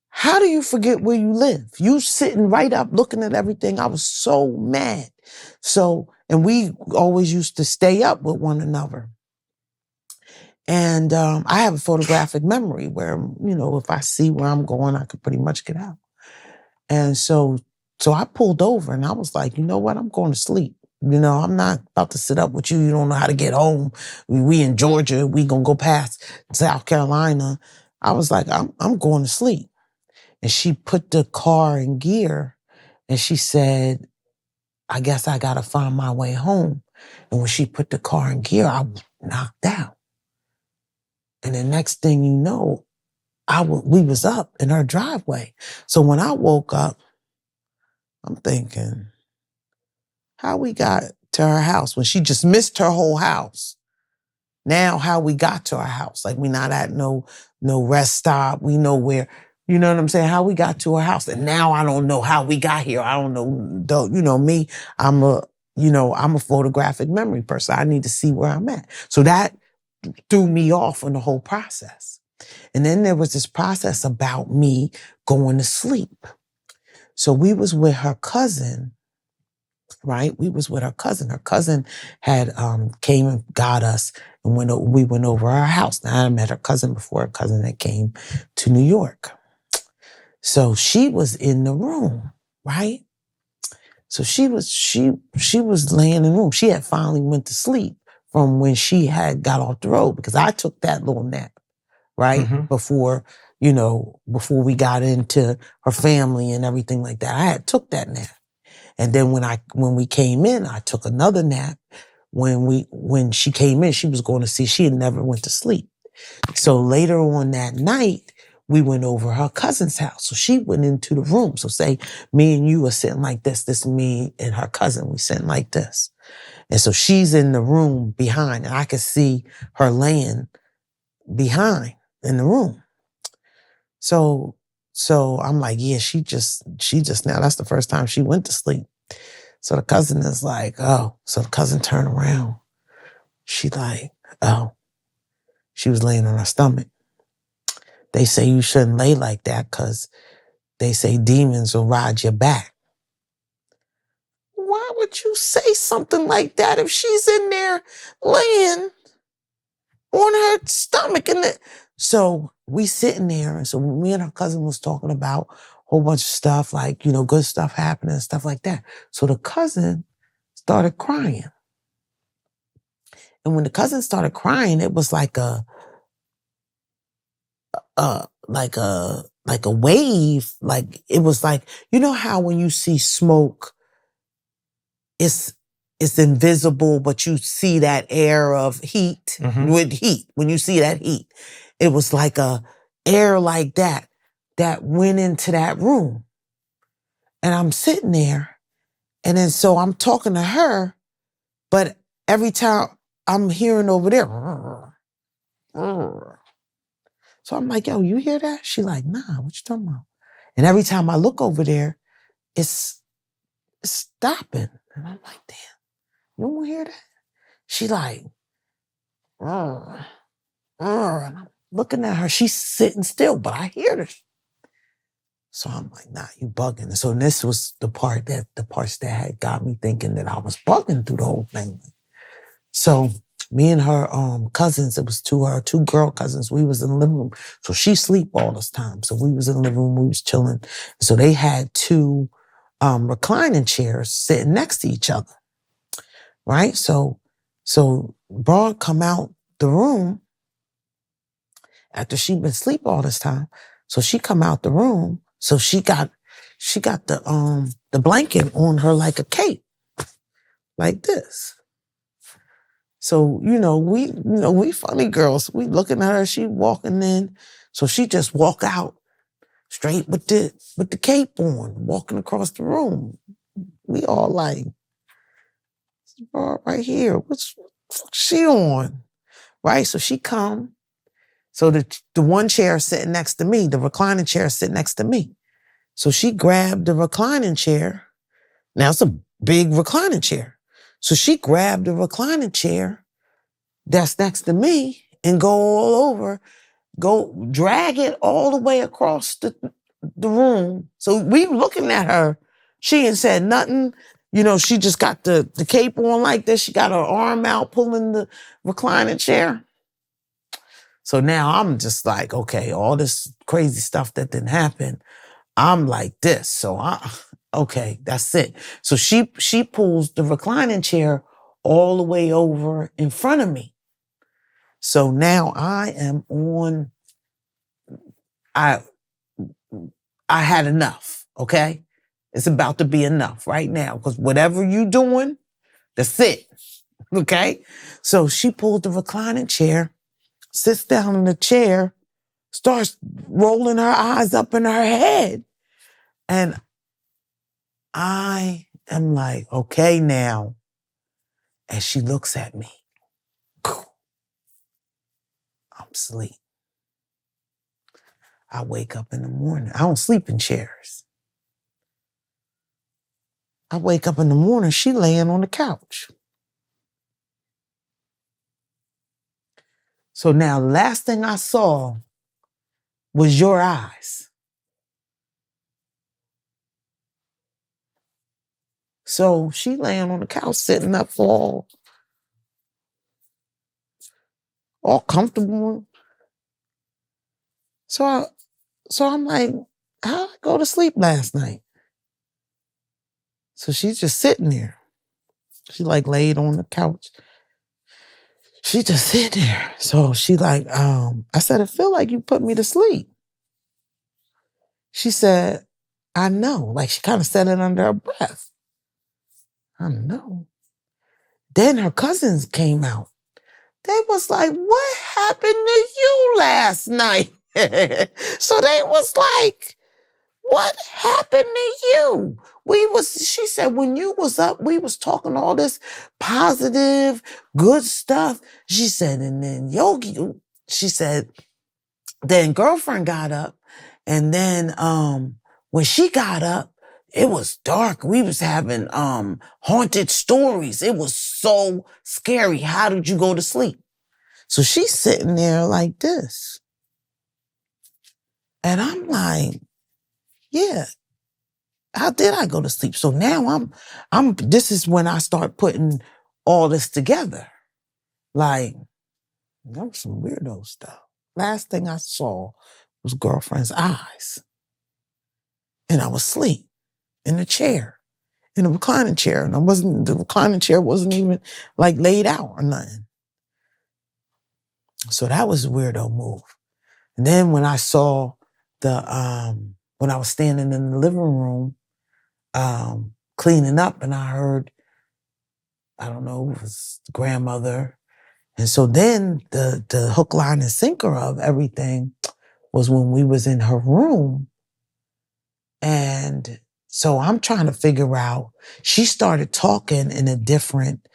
How do you forget where you live? You sitting right up looking at everything. I was so mad. So, and we always used to stay up with one another. And I have a photographic memory where, if I see where I'm going, I could pretty much get out. And so I pulled over and I was like, you know what? I'm going to sleep. I'm not about to sit up with you. You don't know how to get home. We in Georgia. We gonna go past South Carolina. I was like, I'm going to sleep. And she put the car in gear and she said, I guess I got to find my way home. And when she put the car in gear, I was knocked out. And the next thing you know, we was up in her driveway. So when I woke up, I'm thinking, how we got to her house when she just missed her whole house. Now how we got to our house. Like we not at no rest stop. We know where, you know what I'm saying? How we got to our house. And now I don't know how we got here. I don't know, me, I'm a photographic memory person. I need to see where I'm at. So that threw me off on the whole process. And then there was this process about me going to sleep. So we was with her cousin, right? We was with her cousin. Her cousin had came and got us, and we went over our house. Now I met her cousin before, her cousin that came to New York. So she was in the room, right? So she was laying in the room. She had finally went to sleep from when she had got off the road because I took that little nap, right? Mm-hmm. Before we got into her family and everything like that. I had took that nap. And then when we came in, I took another nap. When she came in, she was going to see, she had never went to sleep. So later on that night, we went over her cousin's house. So she went into the room. So say me and you are sitting like this. This is me and her cousin. We sitting like this. And so she's in the room behind and I could see her laying behind in the room. So I'm like, yeah, she just now, that's the first time she went to sleep. So the cousin is like, oh. So the cousin turned around. She like, oh. She was laying on her stomach. They say you shouldn't lay like that because they say demons will ride your back. Why would you say something like that if she's in there laying on her stomach? So we sitting there, and so me and her cousin was talking about a whole bunch of stuff, like, good stuff happening and stuff like that. So the cousin started crying. And when the cousin started crying, it was like a wave. Like, it was like, you know how when you see smoke, it's invisible, but you see that air of heat with heat. When you see that heat, it was like a air like that went into that room. And I'm sitting there, and then so I'm talking to her, but every time I'm hearing over there. So I'm like, yo, you hear that? She like, nah, what you talking about? And every time I look over there, it's stopping. And I'm like, damn, you don't hear that? She like, and I'm looking at her. She's sitting still, but I hear this. So I'm like, nah, you bugging. And so this was the parts that had got me thinking that I was bugging through the whole thing. So me and her cousins, it was two girl cousins, we was in the living room. So she sleep all this time. So we was in the living room, we was chilling. So they had two reclining chairs sitting next to each other. right? So Broad come out the room after she been asleep all this time. So she come out the room. So she got the blanket on her like a cape, like this. So, we funny girls. We looking at her, she walking in. So she just walk out straight with the cape on, walking across the room. We all like, right here, what's she on? Right? So she come. So the one chair sitting next to me, the reclining chair sitting next to me. So she grabbed the reclining chair. Now it's a big reclining chair. So she grabbed the reclining chair that's next to me and go drag it all the way across the room. So we looking at her. She ain't said nothing. She just got the cape on like this. She got her arm out pulling the reclining chair. So now I'm just like, okay, all this crazy stuff that didn't happen, I'm like this. So okay, that's it. So she pulls the reclining chair all the way over in front of me. So now I had enough, okay? It's about to be enough right now because whatever you doing, that's it, okay? So she pulled the reclining chair, sits down in the chair, starts rolling her eyes up in her head. And I am like, okay, now. And she looks at me. I'm asleep. I wake up in the morning. I don't sleep in chairs. I wake up in the morning, she laying on the couch. So now the last thing I saw was your eyes. So she laying on the couch, sitting up all comfortable. So I'm like, how'd I go to sleep last night? So she's just sitting there. She like laid on the couch. She just sitting there. So she like, I said, I feel like you put me to sleep. She said, I know. Like she kind of said it under her breath. I know. Then her cousins came out. They was like, what happened to you last night? So they was like, what happened to you? She said, when you was up, we was talking all this positive, good stuff. She said, and then she said, then girlfriend got up. And then when she got up, it was dark. We was having haunted stories. It was so scary. How did you go to sleep? So she's sitting there like this. And I'm like, yeah, how did I go to sleep? So now this is when I start putting all this together. Like, that was some weirdo stuff. Last thing I saw was girlfriend's eyes. And I was asleep in the chair, in a reclining chair. And the reclining chair wasn't even like laid out or nothing. So that was a weirdo move. And then when I saw when I was standing in the living room, cleaning up, and I heard, I don't know, it was the grandmother. And so then the hook, line, and sinker of everything was when we was in her room. And so I'm trying to figure out, she started talking in a different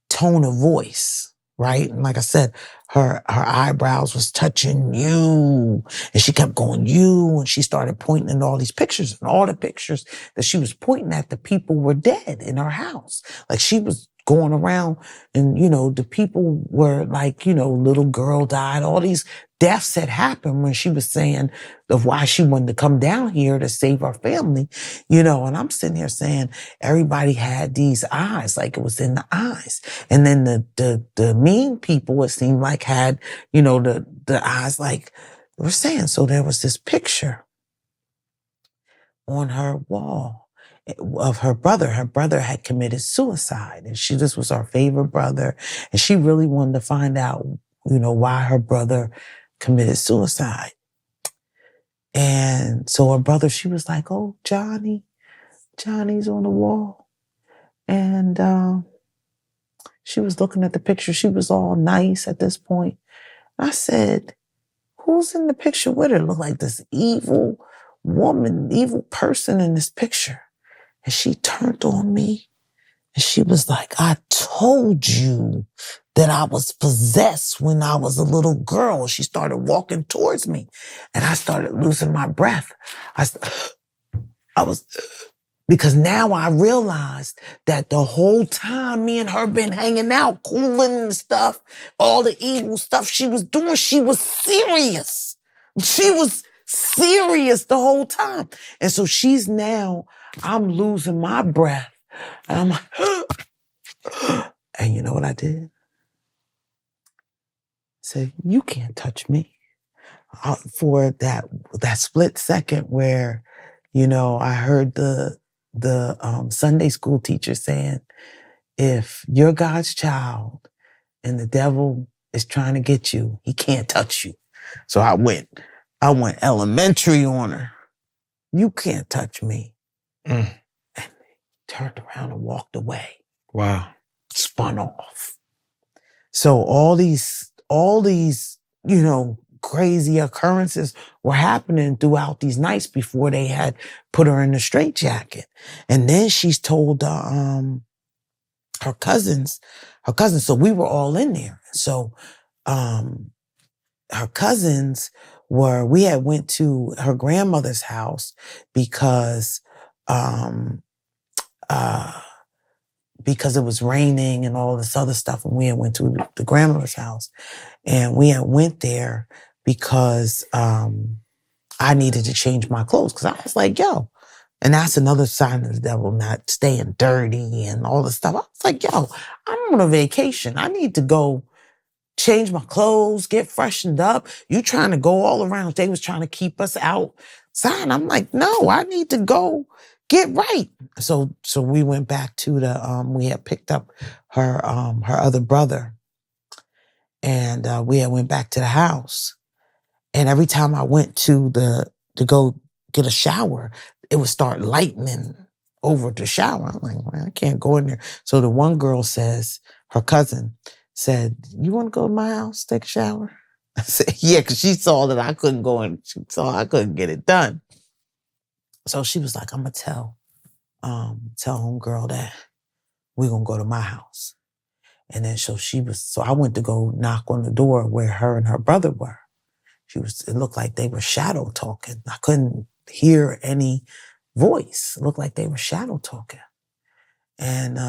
tone of voice, right? And like I said, her eyebrows was touching you, and she kept going, you, and she started pointing at all these pictures, and all the pictures that she was pointing at, the people were dead in her house. Like she was going around and, the people were like, little girl died, all these deaths had happened when she was saying of why she wanted to come down here to save her family, and I'm sitting here saying everybody had these eyes, like it was in the eyes. And then the mean people, it seemed like, had, the eyes like we're saying. So there was this picture on her wall, of her brother. Her brother had committed suicide, and this was her favorite brother, and she really wanted to find out, why her brother committed suicide. And so her brother, she was like, "Oh, Johnny's on the wall," and she was looking at the picture. She was all nice at this point. I said, "Who's in the picture with her? Look like this evil woman, evil person in this picture." And she turned on me and she was like, "I told you that I was possessed when I was a little girl." She started walking towards me and I started losing my breath. I was, because now I realized that the whole time me and her been hanging out, cooling and stuff, all the evil stuff she was doing, she was serious. She was serious the whole time. And so I'm losing my breath. And I'm like, and you know what I did? I said, "You can't touch me." For that split second where, I heard the Sunday school teacher saying, "If you're God's child and the devil is trying to get you, he can't touch you." So I went elementary on her. "You can't touch me." And turned around and walked away. Wow. Spun off. So all these, crazy occurrences were happening throughout these nights before they had put her in the straitjacket. And then she's told her cousins. So we were all in there. So her cousins we had went to her grandmother's house because it was raining and all this other stuff. And we had went to the grandmother's house, and we had went there because I needed to change my clothes, because I was like, yo, and that's another sign of the devil, not staying dirty and all this stuff. I was like, yo, I'm on a vacation. I need to go change my clothes, get freshened up. You trying to go all around. They was trying to keep us outside. I'm like, no, I need to go get right. So we went back to we had picked up her other brother, and we had went back to the house. And every time I went to go get a shower, it would start lightning over the shower. I'm like, man, I can't go in there. So the one girl says, her cousin said, "You want to go to my house, take a shower?" I said, yeah, because she saw that I couldn't go in. She saw I couldn't get it done. So she was like, "I'm going to tell homegirl that we're going to go to my house." And then so I went to go knock on the door where her and her brother were. It looked like they were shadow talking. I couldn't hear any voice. It looked like they were shadow talking. And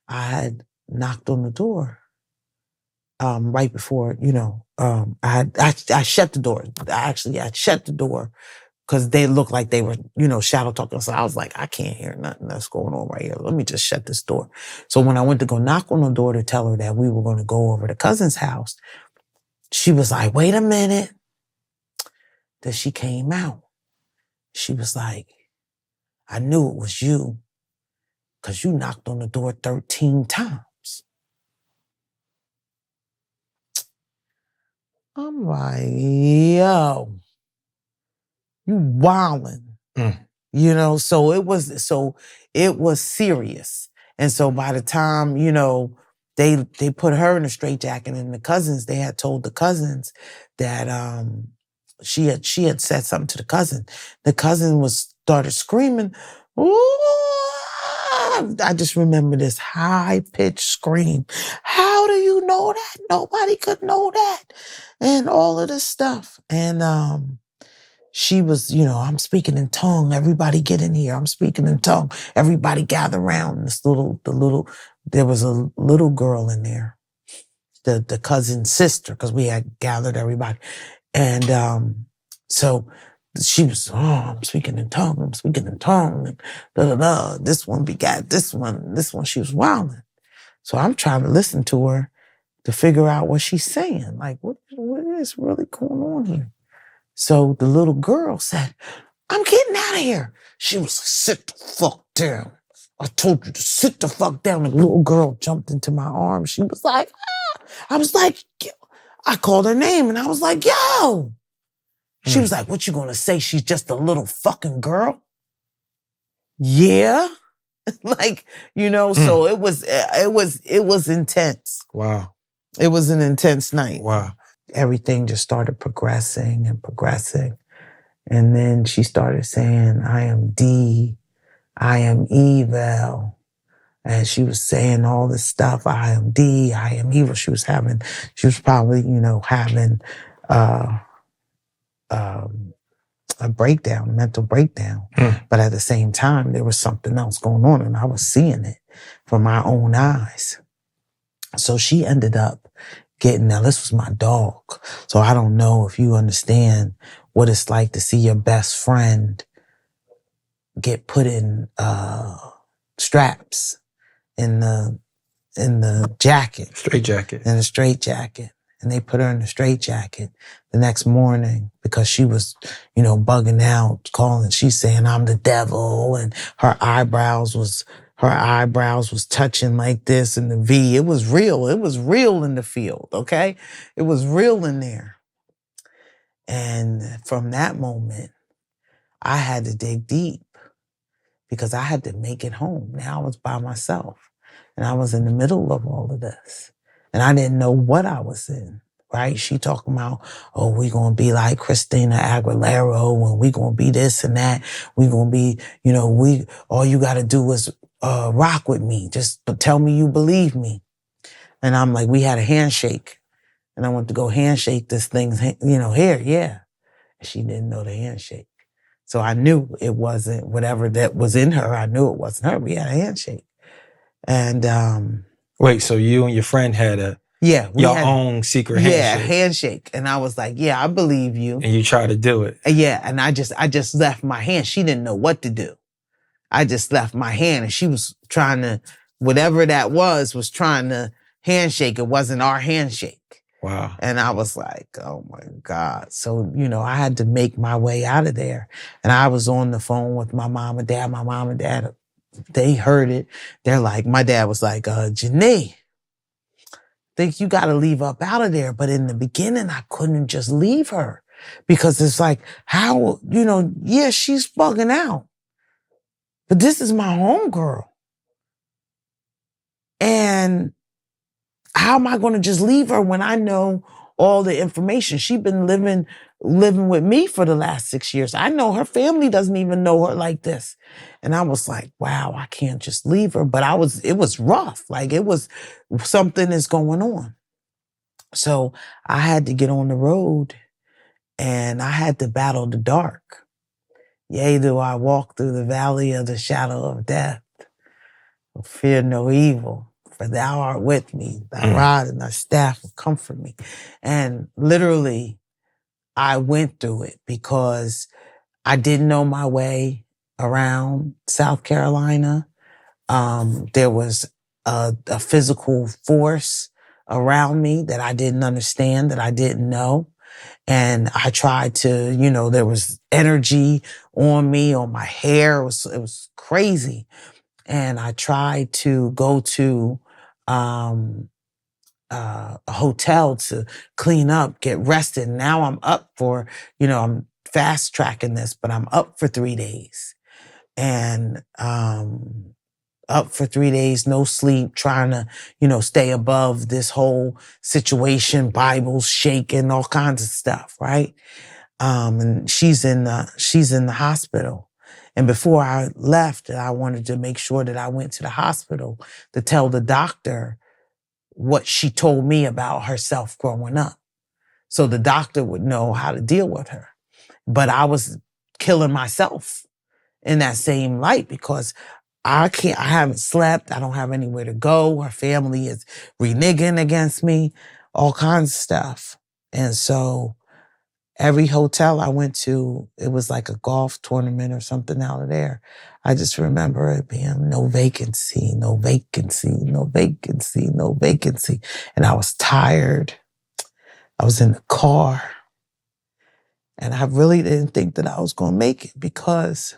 I had knocked on the door right before, I shut the door. I shut the door because they looked like they were, shadow talking. So I was like, I can't hear nothing that's going on right here. Let me just shut this door. So when I went to go knock on the door to tell her that we were going to go over to cousin's house, she was like, "Wait a minute." Then she came out. She was like, "I knew it was you because you knocked on the door 13 times. I'm like, yo, you wildin'. So it was serious. And so by the time, they put her in a straitjacket, and the cousins, they had told the cousins that she had said something to the cousin. The cousin started screaming, "Ooh!" I just remember this high-pitched scream. "How do you know that? Nobody could know that." And all of this stuff. And she was, "I'm speaking in tongue. Everybody get in here. I'm speaking in tongue. Everybody gather around." There was a little girl in there, the cousin's sister, because we had gathered everybody. And so she was, "Oh, I'm speaking in tongue. I'm speaking in tongue. And da-da-da. This one begat this one. This one," she was wilding. So I'm trying to listen to her to figure out what she's saying. Like, what is really going on here? So the little girl said, I'm getting out of here. She was like, sit the fuck down. I told you to sit the fuck down. The little girl jumped into my arms. She was like, ah. I was like, I called her name and I was like, yo. She was like, what you gonna say? She's just a little fucking girl? Yeah. Like, so it was intense. Wow. It was an intense night. Wow. Everything just started progressing and progressing. And then she started saying, I am D, I am evil. And she was saying all this stuff, I am D, I am evil. She was probably, having a breakdown, a mental breakdown. But at the same time, there was something else going on and I was seeing it from my own eyes. So she ended up now this was my dog. So I don't know if you understand what it's like to see your best friend get put in straps in the jacket. Straight jacket. In a straight jacket. And they put her in a straight jacket the next morning because she was, bugging out, calling. She's saying, I'm the devil. And her eyebrows was touching like this in the V. It was real. It was real in the field, okay? It was real in there. And from that moment, I had to dig deep because I had to make it home. Now I was by myself and I was in the middle of all of this. And I didn't know what I was in, right? She talking about, oh, we going to be like Christina Aguilera and we going to be this and that. We going to be, all you got to do is rock with me. Just tell me you believe me. And I'm like, we had a handshake. And I went to go handshake this thing, here, yeah. And she didn't know the handshake. So I knew it wasn't whatever that was in her. I knew it wasn't her. We had a handshake. And wait, so you and your friend had your own secret handshake? Yeah, handshake. And I was like, yeah, I believe you. And you tried to do it. Yeah, and I just left my hand. She didn't know what to do. I just left my hand and she was trying to, whatever that was trying to handshake. It wasn't our handshake. Wow. And I was like, oh my God. So, I had to make my way out of there. And I was on the phone with my mom and dad. My mom and dad, they heard it. They're like, my dad was like, Jineea, think you got to leave up out of there. But in the beginning, I couldn't just leave her because it's like, how, yeah, she's bugging out. But this is my homegirl. And how am I going to just leave her when I know all the information? She's been living with me for the last 6 years. I know her family doesn't even know her like this. And I was like, wow, I can't just leave her. But it was rough. Like something is going on. So I had to get on the road and I had to battle the dark. Yea, do I walk through the valley of the shadow of death. Fear no evil. For thou art with me, thy rod and thy staff will comfort me. And literally, I went through it because I didn't know my way around South Carolina. There was a physical force around me that I didn't understand, that I didn't know. And I tried to, there was energy on me, on my hair. It was crazy. And I tried to go to a hotel to clean up, get rested. Now I'm up for, I'm fast tracking this, but I'm up for 3 days. And up for 3 days, no sleep, trying to, stay above this whole situation, Bibles shaking, all kinds of stuff, right? And she's in the hospital. And before I left, I wanted to make sure that I went to the hospital to tell the doctor what she told me about herself growing up. So the doctor would know how to deal with her. But I was killing myself in that same light because I haven't slept. I don't have anywhere to go. Her family is reneging against me, all kinds of stuff. And so every hotel I went to, it was like a golf tournament or something out of there. I just remember it being no vacancy, no vacancy, no vacancy, no vacancy. And I was tired. I was in the car. And I really didn't think that I was going to make it because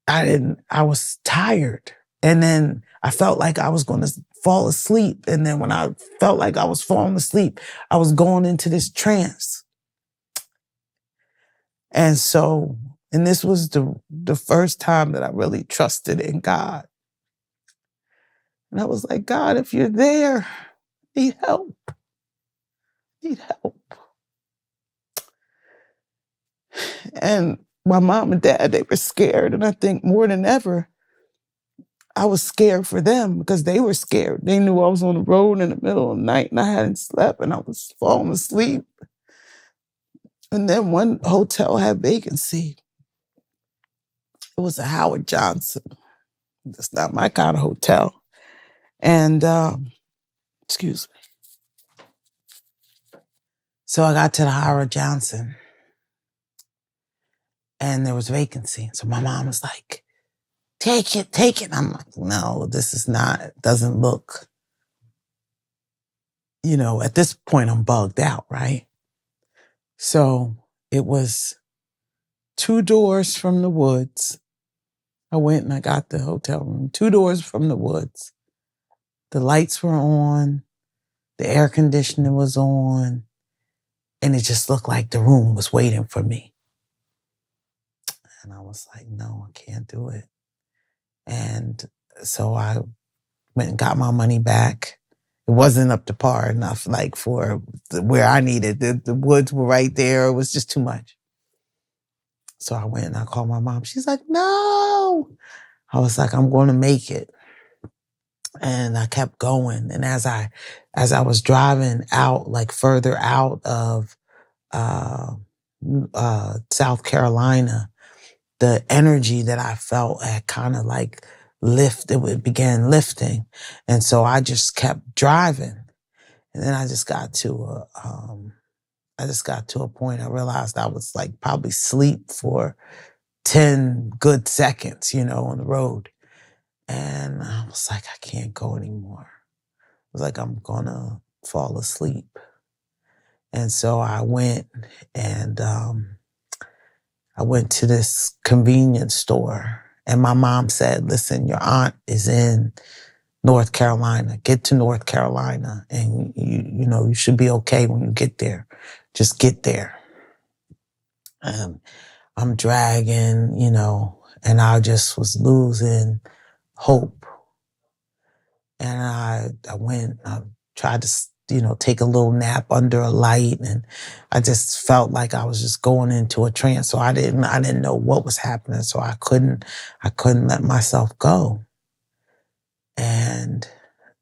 I was tired. And then I felt like I was going to fall asleep. And then when I felt like I was falling asleep, I was going into this trance. And so, and this was the first time that I really trusted in God. And I was like, God, if you're there, I need help. I need help. And my mom and dad, they were scared. And I think more than ever, I was scared for them because they were scared. They knew I was on the road in the middle of the night and I hadn't slept and I was falling asleep. And then one hotel had vacancy. It was a Howard Johnson. That's not my kind of hotel. And, excuse me. So I got to the Howard Johnson and there was vacancy. So my mom was like, take it, take it. I'm like, no, this is not, doesn't look, at this point I'm bugged out, right? So it was 2 doors from the woods. I went and I got the hotel room, 2 doors from the woods. The lights were on, the air conditioning was on, and it just looked like the room was waiting for me. And I was like, no, I can't do it. And so I went and got my money back. It wasn't up to par enough, like for where I needed. The woods were right there. It was just too much. So I went and I called my mom. She's like, no. I was like, I'm going to make it. And I kept going. And as I was driving out, like further out of South Carolina, the energy that I felt had kind of like it began lifting. And so I just kept driving. And then I just got to a point I realized I was like probably asleep for 10 good seconds, on the road. And I was like, I can't go anymore. I was like, I'm gonna fall asleep. And so I went and I went to this convenience store and my mom said, listen, your aunt is in North Carolina. Get to North Carolina and you should be okay when you get there. Just get there. And I'm dragging, and I just was losing hope. And I went, I tried to, take a little nap under a light. And I just felt like I was just going into a trance. So I didn't know what was happening. So I couldn't let myself go. And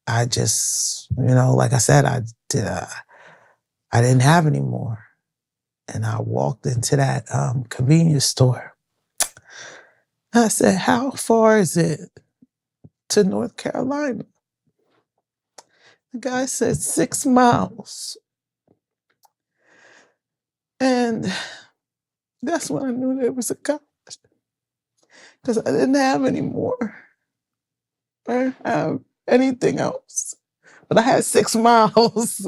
I just, like I said, I didn't have any more. And I walked into that convenience store. I said, how far is it to North Carolina? The guy said 6 miles. And that's when I knew there was a God. Because I didn't have any more. I didn't have anything else. But I had 6 miles.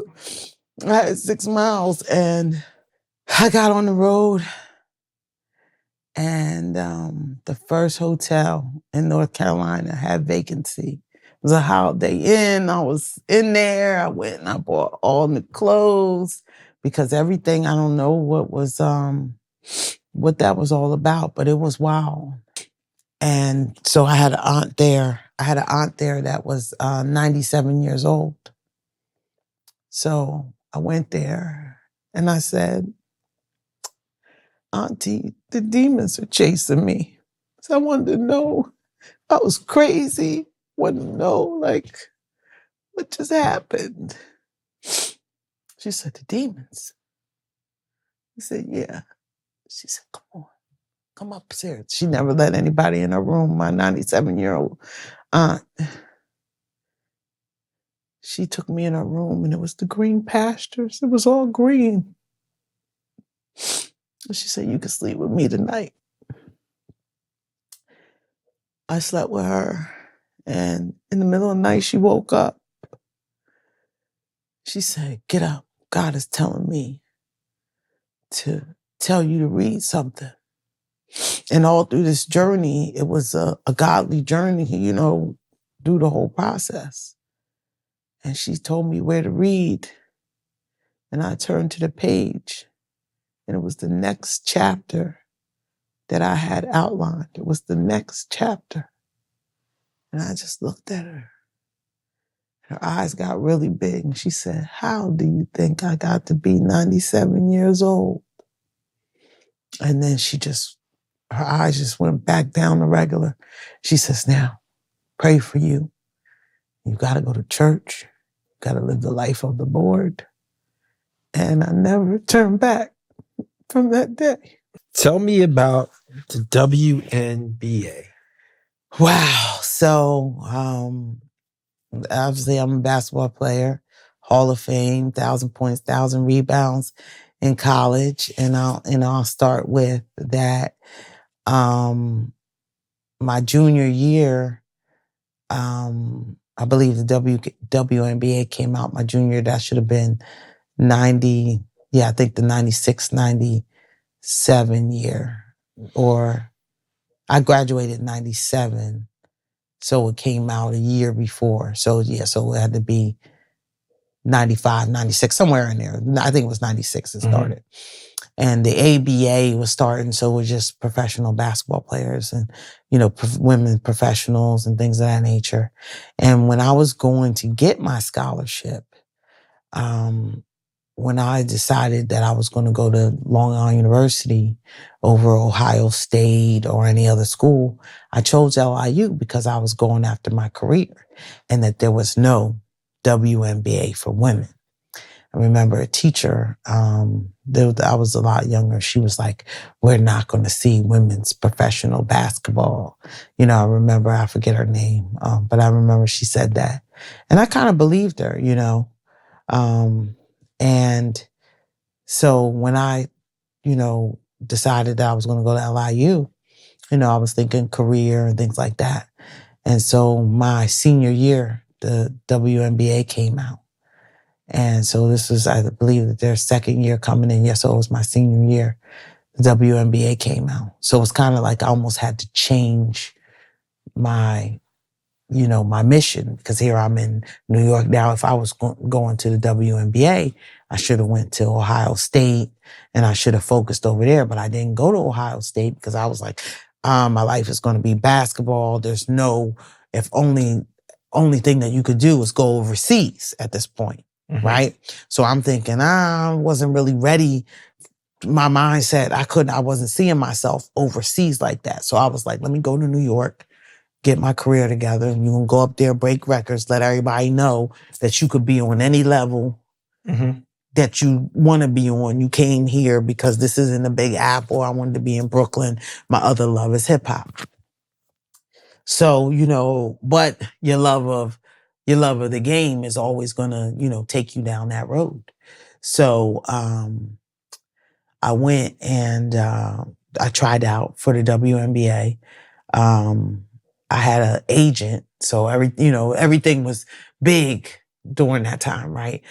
I had 6 miles and I got on the road and the first hotel in North Carolina had vacancy. It was a Holiday Inn. I was in there. I went and I bought all the clothes because everything, I don't know what that was all about, but it was wild. And so I had an aunt there. I had an aunt there that was 97 years old. So I went there and I said, Auntie, the demons are chasing me. So I wanted to know, I was crazy. Wanted to know, like, what just happened? She said, the demons. I said, yeah. She said, come on, come upstairs. She never let anybody in her room, my 97-year-old aunt. She took me in her room and it was the green pastures. It was all green. And she said, you can sleep with me tonight. I slept with her. And in the middle of the night, she woke up. She said, get up, God is telling me to tell you to read something. And all through this journey, it was a godly journey, through the whole process. And she told me where to read. And I turned to the page, and it was the next chapter that I had outlined. It was the next chapter. And I just looked at her. Her eyes got really big, and she said, "How do you think I got to be 97 years old?" And then her eyes just went back down to regular. She says, "Now, pray for you. You got to go to church. You got to live the life of the Lord." And I never turned back from that day. Tell me about the WNBA. Wow. So, obviously, I'm a basketball player, Hall of Fame, 1,000 points, 1,000 rebounds in college. And I'll start with that. My junior year, I believe the WNBA came out my junior year. That should have been 90. Yeah, I think the 96, 97 year. Or I graduated in 97. So it came out a year before. So so it had to be 95, 96, somewhere in there. I think it was 96 it started. And the ABA was starting, so it was just professional basketball players and, women professionals and things of that nature. And when I was going to get my scholarship, when I decided that I was going to go to Long Island University over Ohio State or any other school, I chose LIU because I was going after my career and that there was no WNBA for women. I remember a teacher, I was a lot younger. She was like, "We're not going to see women's professional basketball." I remember, I forget her name, but I remember she said that. And I kind of believed her, and so when I, decided that I was going to go to LIU, I was thinking career and things like that. And so my senior year, the WNBA came out. And so this was, I believe, that their second year coming in. Yes, so it was my senior year. The WNBA came out. So it's kind of like I almost had to change my mission, because here I'm in New York now. If I was going to the WNBA, I should have went to Ohio State and I should have focused over there, but I didn't go to Ohio State because I was like, my life is going to be basketball. There's if only thing that you could do is go overseas at this point. Right? So I'm thinking, I wasn't really ready. My mindset, I wasn't seeing myself overseas like that. So I was like, let me go to New York, get my career together, and you can go up there, break records, let everybody know that you could be on any level that you want to be on. You came here because this isn't a Big Apple. I wanted to be in Brooklyn. My other love is hip hop. So, but your love of the game is always gonna, take you down that road. So, I went and, I tried out for the WNBA. I had an agent, so everything was big during that time, right?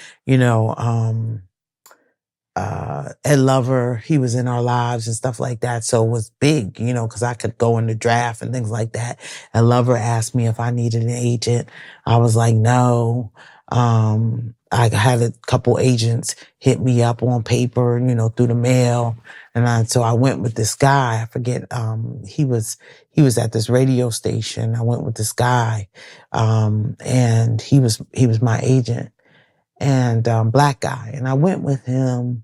Ed Lover, he was in our lives and stuff like that. So it was big, because I could go in the draft and things like that. Ed Lover asked me if I needed an agent. I was like, no. I had a couple agents hit me up on paper, through the mail. And so I went with this guy. I forget, he was at this radio station. I went with this guy, and he was my agent, and, black guy. And I went with him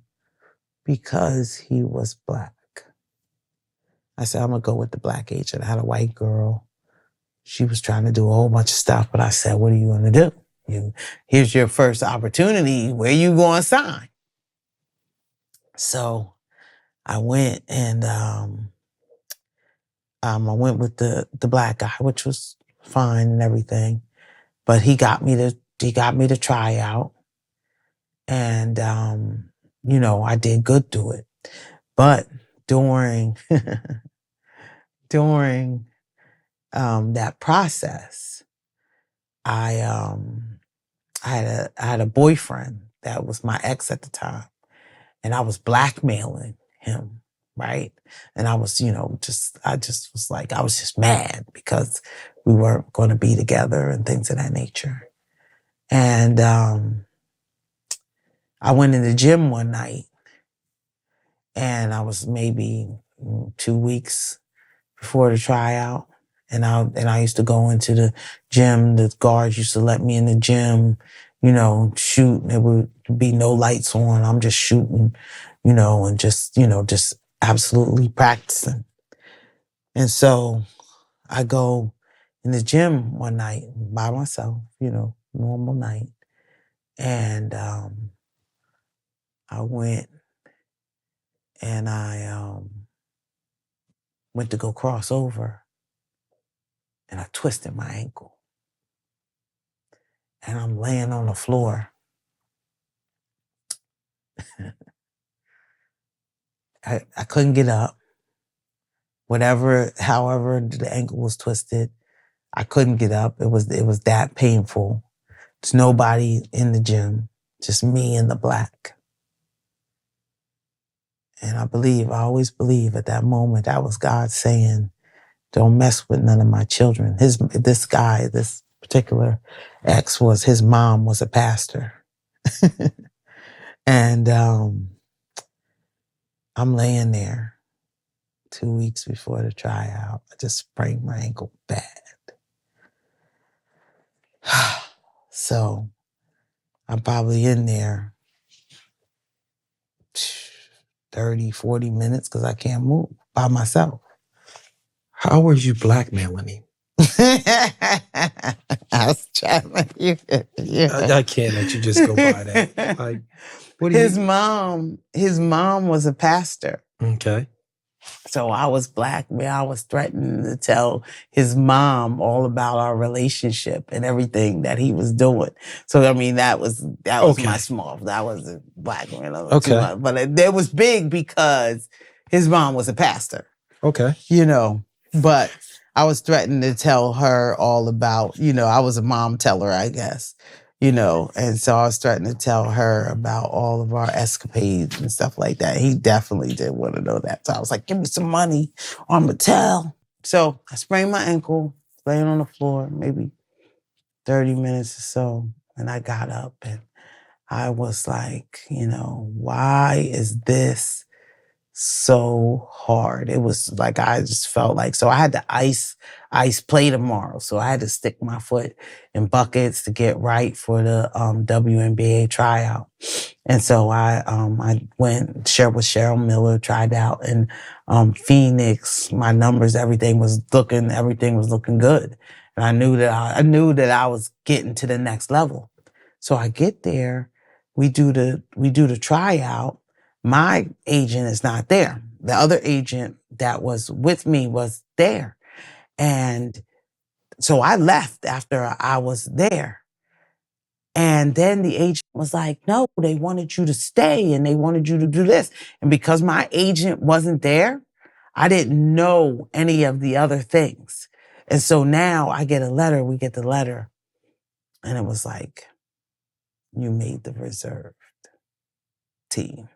because he was black. I said, I'm gonna go with the black agent. I had a white girl. She was trying to do a whole bunch of stuff, but I said, what are you gonna do? Here's your first opportunity. Where you gonna sign? So I went and I went with the black guy, which was fine and everything. But he got me to try out. And I did good to it. But during that process, I had a boyfriend that was my ex at the time. And I was blackmailing him, right? And I was, I just was like, I was just mad because we weren't going to be together and things of that nature. And I went in the gym one night, and I was maybe 2 weeks before the tryout. And I used to go into the gym. The guards used to let me in the gym, shoot. There would be no lights on. I'm just shooting, and just absolutely practicing. And so I go in the gym one night by myself, normal night. And I went and I went to go cross over, and I twisted my ankle. And I'm laying on the floor. I couldn't get up. However the ankle was twisted, I couldn't get up. It was that painful. There's nobody in the gym, just me and the black. And I always believe at that moment, that was God saying, don't mess with none of my children. This particular ex his mom was a pastor. And I'm laying there 2 weeks before the tryout. I just sprained my ankle bad. So I'm probably in there 30, 40 minutes because I can't move by myself. How were you blackmailing him? I was trying to, I can't let you just go by that. Like, his mom was a pastor. Okay. So I was blackmailed. I was threatening to tell his mom all about our relationship and everything that he was doing. So that was Okay. my small. That wasn't blackmail. Okay. But it was big because his mom was a pastor. Okay. But I was threatening to tell her all about, I was a mom teller, I guess. And so I was threatening to tell her about all of our escapades and stuff like that. He definitely didn't want to know that. So I was like, give me some money or I'm going to tell. So I sprained my ankle, laying on the floor, maybe 30 minutes or so. And I got up and I was like, why is this so hard? It was like, I just felt like, so I had to ice play tomorrow. So I had to stick my foot in buckets to get right for the WNBA tryout. And so I went with Cheryl Miller, tried out in Phoenix. My numbers, everything was looking good. And I knew that I was getting to the next level. So I get there, we do the tryout. My agent is not there. The other agent that was with me was there. And so I left after I was there. And then the agent was like, no, they wanted you to stay and they wanted you to do this. And because my agent wasn't there, I didn't know any of the other things. And so now we get the letter, and it was like, you made the reserve team.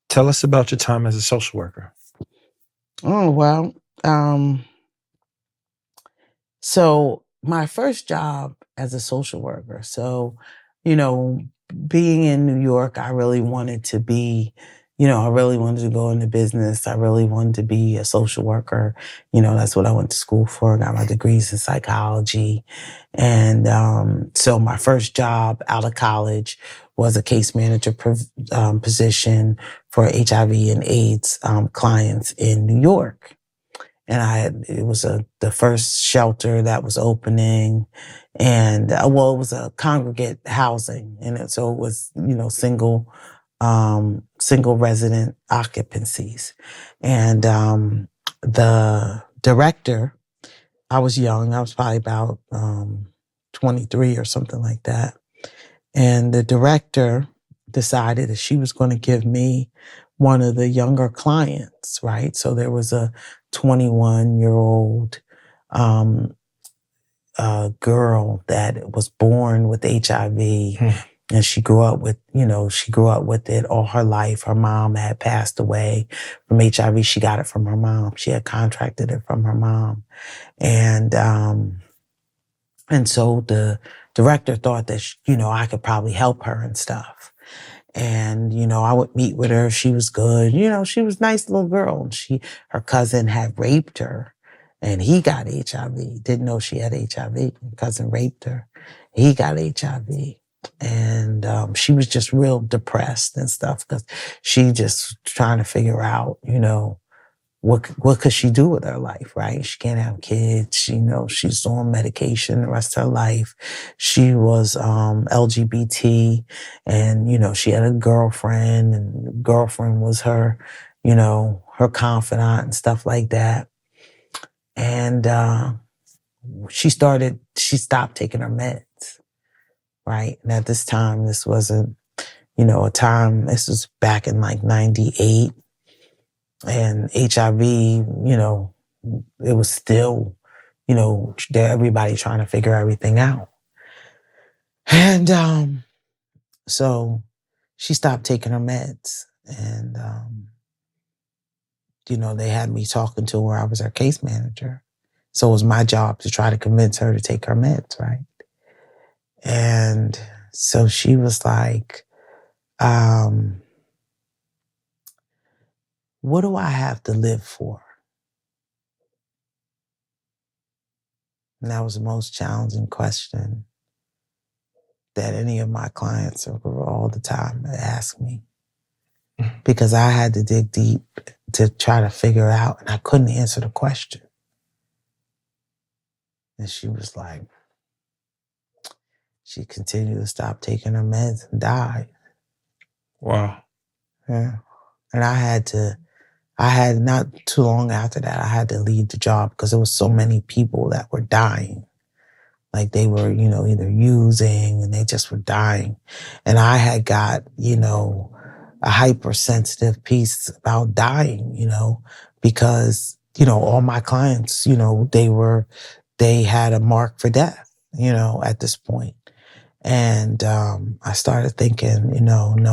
Tell us about your time as a social worker. Oh, well, so my first job as a social worker. So, being in New York, I really wanted to be, I really wanted to go into business. I really wanted to be a social worker. That's what I went to school for. Got my degrees in psychology. And so my first job out of college was a case manager position for HIV and AIDS clients in New York. And it was the first shelter that was opening, and it was a congregate housing, and so it was single resident occupancies, and the director, I was young, I was probably about 23 or something like that, and the director decided that she was going to give me one of the younger clients, right? So there was a 21-year-old girl that was born with HIV And she grew up with it all her life. Her mom had passed away from HIV. She got it from her mom. She had contracted it from her mom. And so the director thought that, I could probably help her and stuff. And, I would meet with her. She was good. She was a nice little girl. And her cousin had raped her and he got HIV. Didn't know she had HIV. Her cousin raped her. He got HIV. And she was just real depressed and stuff because she just trying to figure out, what could she do with her life, right? She can't have kids. She's on medication the rest of her life. She was LGBT and, she had a girlfriend and the girlfriend was her, her confidant and stuff like that. And she stopped taking her meds, right? And at this time, this wasn't, this was back in like 98. And HIV, it was still, everybody trying to figure everything out. And so she stopped taking her meds. And, they had me talking to her. I was her case manager. So it was my job to try to convince her to take her meds, right? And so she was like, what do I have to live for? And that was the most challenging question that any of my clients all the time ask me. Because I had to dig deep to try to figure out, and I couldn't answer the question. And she was like, she continued to stop taking her meds and died. Wow. Yeah. And I had not too long after that, I had to leave the job because there was so many people that were dying. Like they were, either using and they just were dying. And I had got, a hypersensitive piece about dying, because, all my clients, they had a mark for death, at this point. And I started thinking, no, I'm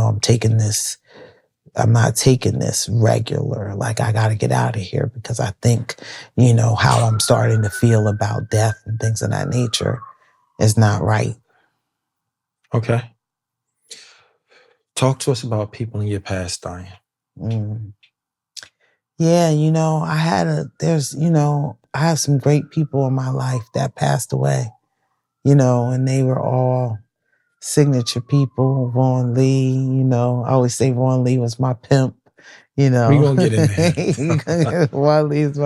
not taking this regular. Like, I got to get out of here because I think, how I'm starting to feel about death and things of that nature is not right. Okay. Talk to us about people in your past dying. Yeah, I have some great people in my life that passed away, and they were all signature people. Vaughn Lee, I always say Vaughn Lee was my pimp, We gonna get in there. Vaughn Lee is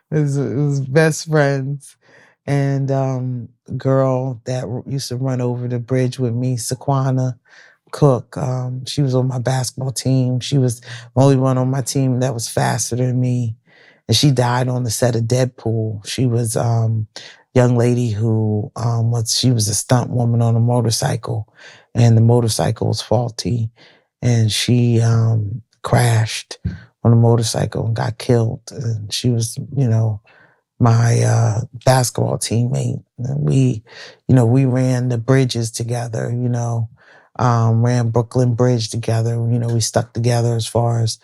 his best friends. And girl that used to run over the bridge with me, Saquana Cook. She was on my basketball team. She was the only one on my team that was faster than me. And she died on the set of Deadpool. She was young lady who she was a stunt woman on a motorcycle, and the motorcycle was faulty, and she crashed on a motorcycle and got killed. And she was, my basketball teammate. And we ran the bridges together, ran Brooklyn Bridge together. We stuck together as far as,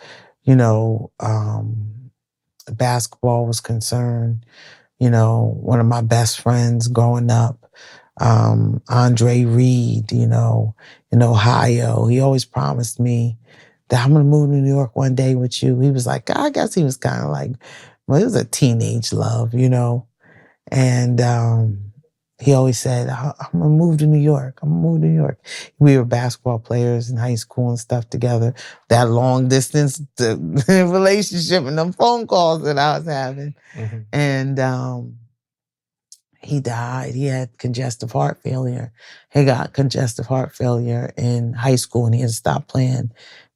basketball was concerned. One of my best friends growing up, Andre Reed, in Ohio, he always promised me that I'm going to move to New York one day with you. He was like, I guess he was kind of like, well, it was a teenage love, and he always said, I'm going to move to New York. I'm going to move to New York. We were basketball players in high school and stuff together. That long distance relationship and them phone calls that I was having. Mm-hmm. And he died. He had congestive heart failure. He got congestive heart failure in high school and he had to stop playing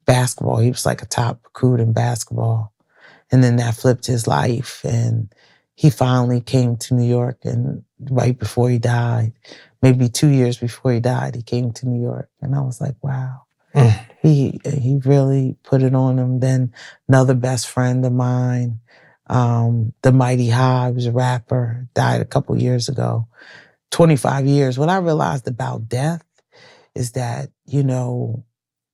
basketball. He was like a top recruit in basketball. And then that flipped his life. And he finally came to New York, and right before he died, maybe 2 years before he died, he came to New York. And I was like, wow. He really put it on him. Then another best friend of mine, the Mighty High, was a rapper, died a couple years ago, 25 years. What I realized about death is that,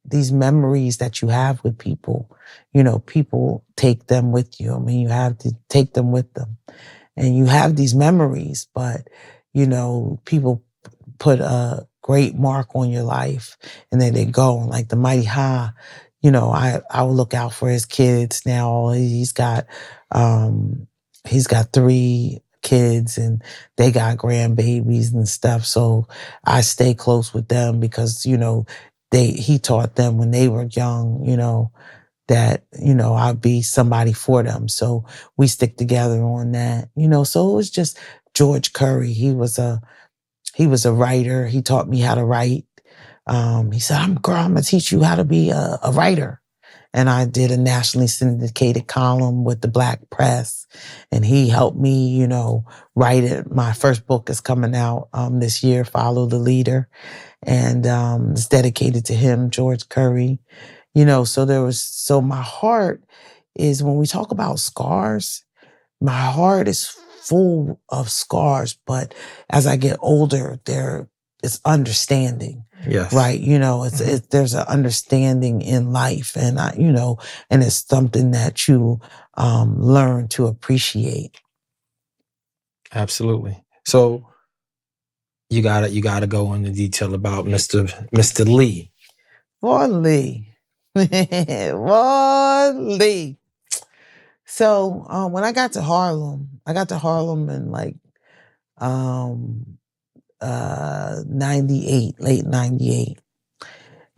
these memories that you have with people, people take them with you. I mean, you have to take them with them. And you have these memories, but, people put a great mark on your life and then they go. And like the Mighty Ha, I will look out for his kids now. He's got 3 kids and they got grandbabies and stuff. So I stay close with them because, he taught them when they were young, that, I'd be somebody for them. So we stick together on that, so it was just George Curry. He was a writer. He taught me how to write. He said, I'm going to teach you how to be a writer. And I did a nationally syndicated column with the Black Press. And he helped me, write it. My first book is coming out this year, Follow the Leader. And it's dedicated to him, George Curry. So my heart is, when we talk about scars, my heart is full of scars, but as I get older, there is understanding. Yes. Right. There's an understanding in life and and it's something that you learn to appreciate. Absolutely. So you gotta go into detail about Mr. Lee. Vaughn Lee. Vaughn Lee. So when I got to Harlem in like 98, late 98.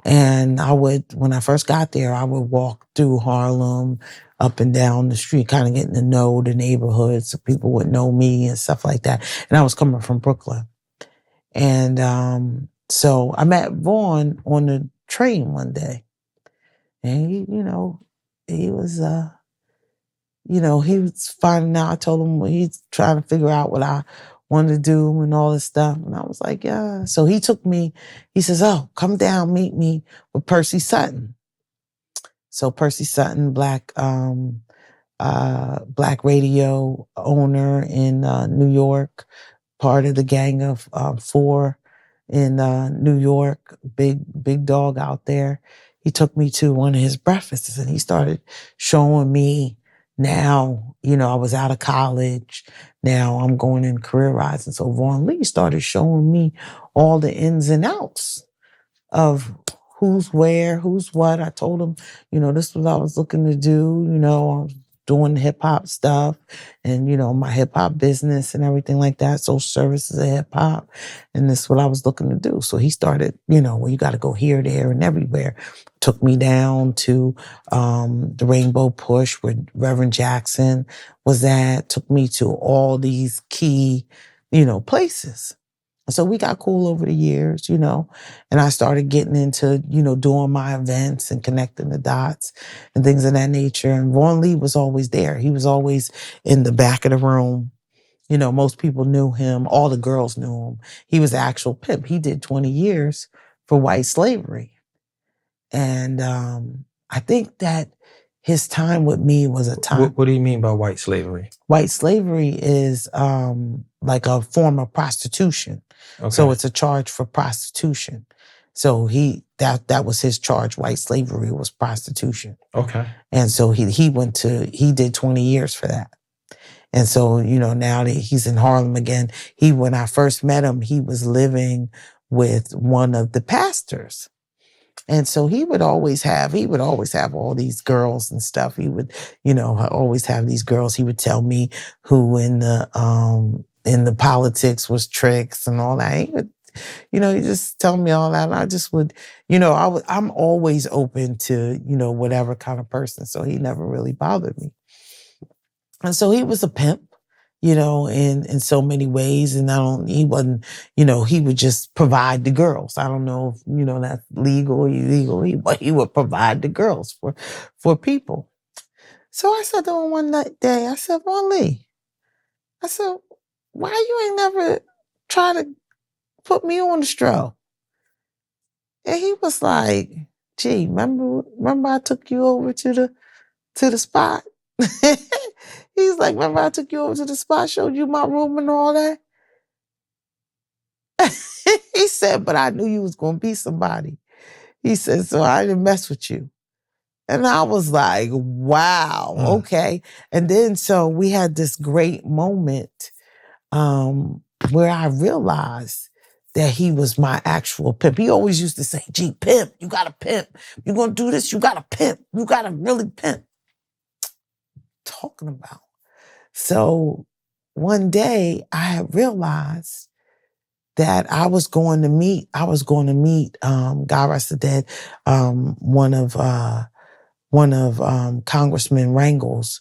And when I first got there, I would walk through Harlem, up and down the street, kind of getting to know the neighborhood so people would know me and stuff like that. And I was coming from Brooklyn. And so I met Vaughn on the train one day. And he was he was finding out. I told him he's trying to figure out what I wanted to do and all this stuff. And I was like, yeah. So he took me, he says, oh, come down, meet me with Percy Sutton. So Percy Sutton, black radio owner in New York, part of the Gang of 4 in New York, big dog out there. He took me to one of his breakfasts and he started showing me. Now, I was out of college. Now I'm going in career rising. So Vaughn Lee started showing me all the ins and outs of who's where, who's what. I told him, this is what I was looking to do. I was doing hip hop stuff and, my hip hop business and everything like that. Social services of hip hop. And this is what I was looking to do. So he started, well, you got to go here, there and everywhere. Took me down to the Rainbow Push where Reverend Jackson was at. Took me to all these key, places. So we got cool over the years, and I started getting into, doing my events and connecting the dots and things of that nature. And Vaughn Lee was always there. He was always in the back of the room. Most people knew him. All the girls knew him. He was the actual pimp. He did 20 years for white slavery. And I think that his time with me was a time. What do you mean by white slavery? White slavery is like a form of prostitution. Okay. So it's a charge for prostitution. So that was his charge. White slavery was prostitution. Okay. And so he did 20 years for that. And so, now that he's in Harlem again, when I first met him, he was living with one of the pastors. And so he would always have all these girls and stuff. He would, always have these girls. He would tell me who in the politics was tricks and all that. He would, he just tell me all that. And I just would, I'm always open to, whatever kind of person. So he never really bothered me. And so he was a pimp. In so many ways. And he wasn't, he would just provide the girls. I don't know if, that's legal or illegal, but he would provide the girls for people. So I said to him one day, I said, Vaughn Lee, I said, why you ain't never try to put me on the stroll? And he was like, gee, remember I took you over to the spot? He's like, remember I took you over to the spot, showed you my room and all that? He said, but I knew you was going to be somebody. He said, so I didn't mess with you. And I was like, wow, okay. And then so we had this great moment where I realized that he was my actual pimp. He always used to say, gee, pimp, you got to pimp. You're going to do this, you got to pimp. You got to really pimp. Talking about. So one day I had realized that I was going to meet, God rest the dead, one of Congressman Rangel's,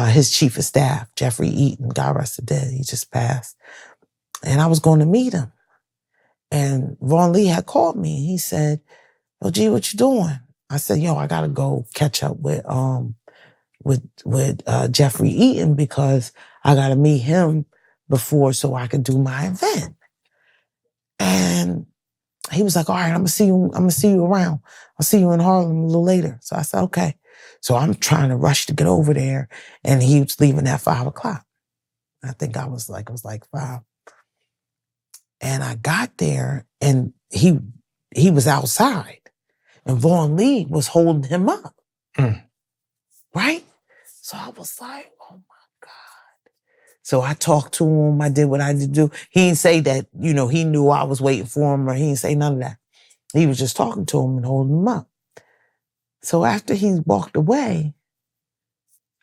his chief of staff, Jeffrey Eaton, God rest the dead, he just passed. And I was going to meet him. And Vaughn Lee had called me. He said, oh, gee, what you doing? I said, yo, I got to go catch up with Jeffrey Eaton because I got to meet him before so I could do my event. And he was like, all right, I'm gonna see you around. I'll see you in Harlem a little later. So I said, okay. So I'm trying to rush to get over there. And he was leaving at 5:00. I think it was like 5. And I got there and he was outside and Vaughn Lee was holding him up. Right? So I was like, oh my God. So I talked to him. I did what I did do. He didn't say that, he knew I was waiting for him or he didn't say none of that. He was just talking to him and holding him up. So after he walked away,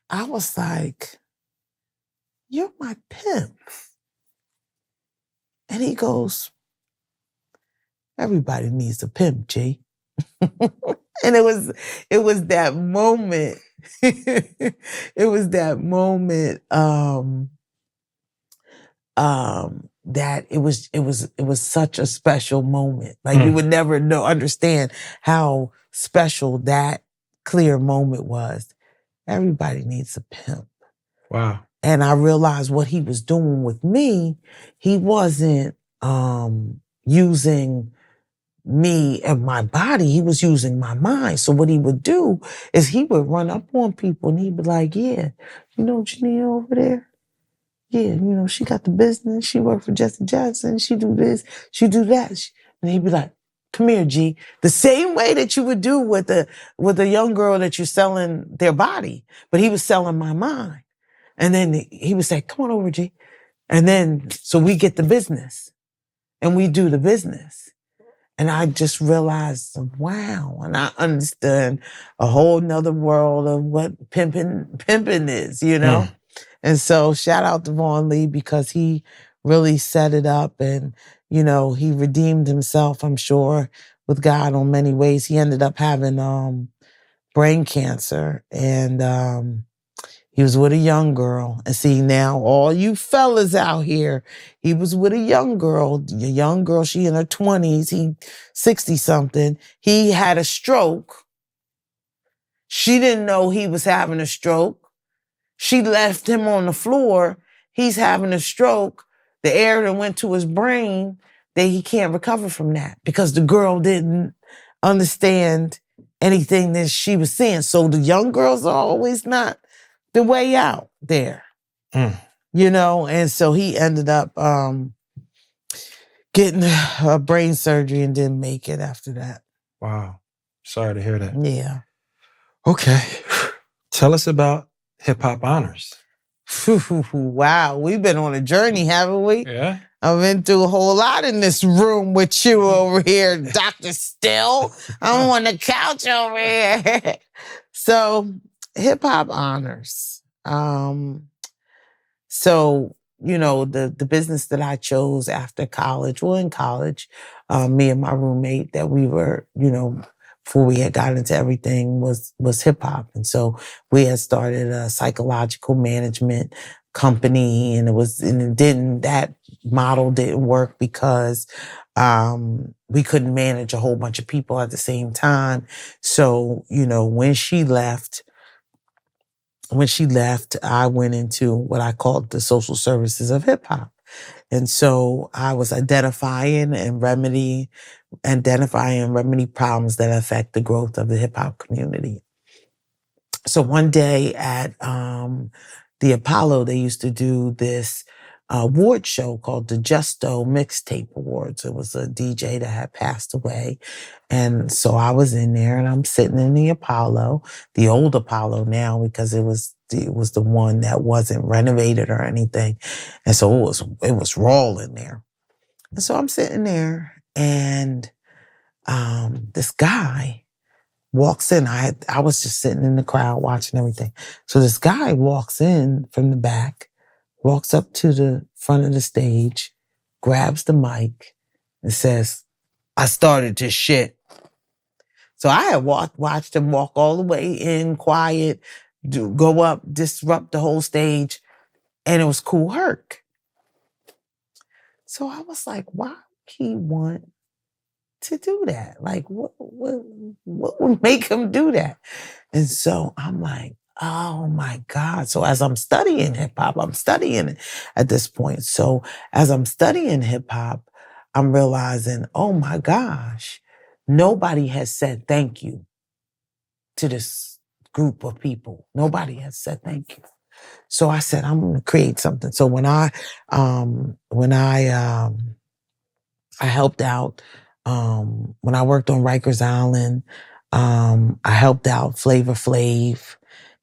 I was like, you're my pimp. And he goes, everybody needs a pimp, G. And it was that moment. It was that moment that it was such a special moment. Like you would never understand how special that clear moment was. Everybody needs a pimp. Wow. And I realized what he was doing with me, he wasn't using me and my body, he was using my mind. So what he would do is he would run up on people and he'd be like, yeah, Jineea over there? Yeah, she got the business. She worked for Jesse Jackson. She do this, she do that. And he'd be like, come here, G. The same way that you would do with a young girl that you're selling their body, but he was selling my mind. And then he would say, come on over, G. And then, so we get the business and we do the business. And I just realized, wow. And I understood a whole nother world of what pimping is, And so shout out to Vaughn Lee because he really set it up and, he redeemed himself, I'm sure, with God on many ways. He ended up having brain cancer and he was with a young girl. And see, now all you fellas out here, he was with a young girl, she in her 20s, he 60-something. He had a stroke. She didn't know he was having a stroke. She left him on the floor. He's having a stroke. The air that went to his brain, that he can't recover from that because the girl didn't understand anything that she was saying. So the young girls are always not the way out there, and so he ended up getting a brain surgery and didn't make it after that. Wow. Sorry to hear that. Yeah. Okay. Tell us about Hip Hop Honors. Wow. We've been on a journey, haven't we? Yeah. I've been through a whole lot in this room with you over here, Dr. Still. I'm on the couch over here. So, Hip Hop Honors. So, the business that I chose after college, in college, me and my roommate that we were, before we had got into everything was hip hop. And so we had started a psychological management company and that model didn't work because we couldn't manage a whole bunch of people at the same time. So, when she left, I went into what I called the social services of hip hop. And so I was identifying remedy problems that affect the growth of the hip hop community. So one day at the Apollo, they used to do this award show called the Justo Mixtape Awards. It was a DJ that had passed away. And so I was in there and I'm sitting in the Apollo, the old Apollo now, because it was the one that wasn't renovated or anything. And so it was raw in there. And so I'm sitting there and this guy walks in. I was just sitting in the crowd watching everything. So this guy walks in from the back, walks up to the front of the stage, grabs the mic, and says, "I started this shit." So I had watched him walk all the way in, quiet, go up, disrupt the whole stage, and it was Kool Herc. So I was like, why would he want to do that? Like, what would make him do that? And so I'm like, oh my God. So as I'm studying hip hop, I'm studying it at this point. So as I'm studying hip hop, I'm realizing, oh my gosh, nobody has said thank you to this group of people. Nobody has said thank you. So I said, I'm going to create something. So when I helped out, when I worked on Rikers Island, I helped out Flavor Flav,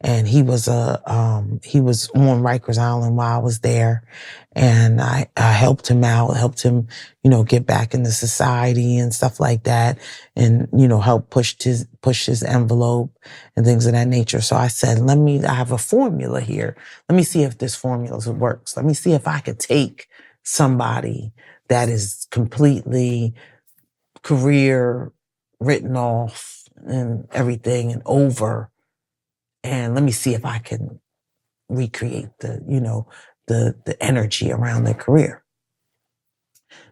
and he was on Rikers Island while I was there, and I helped him out, helped him, get back into society and stuff like that, and help push his envelope and things of that nature. So I said, I have a formula here. Let me see if this formula works. Let me see if I could take somebody that is completely career written off and everything and over. And let me see if I can recreate the energy around their career.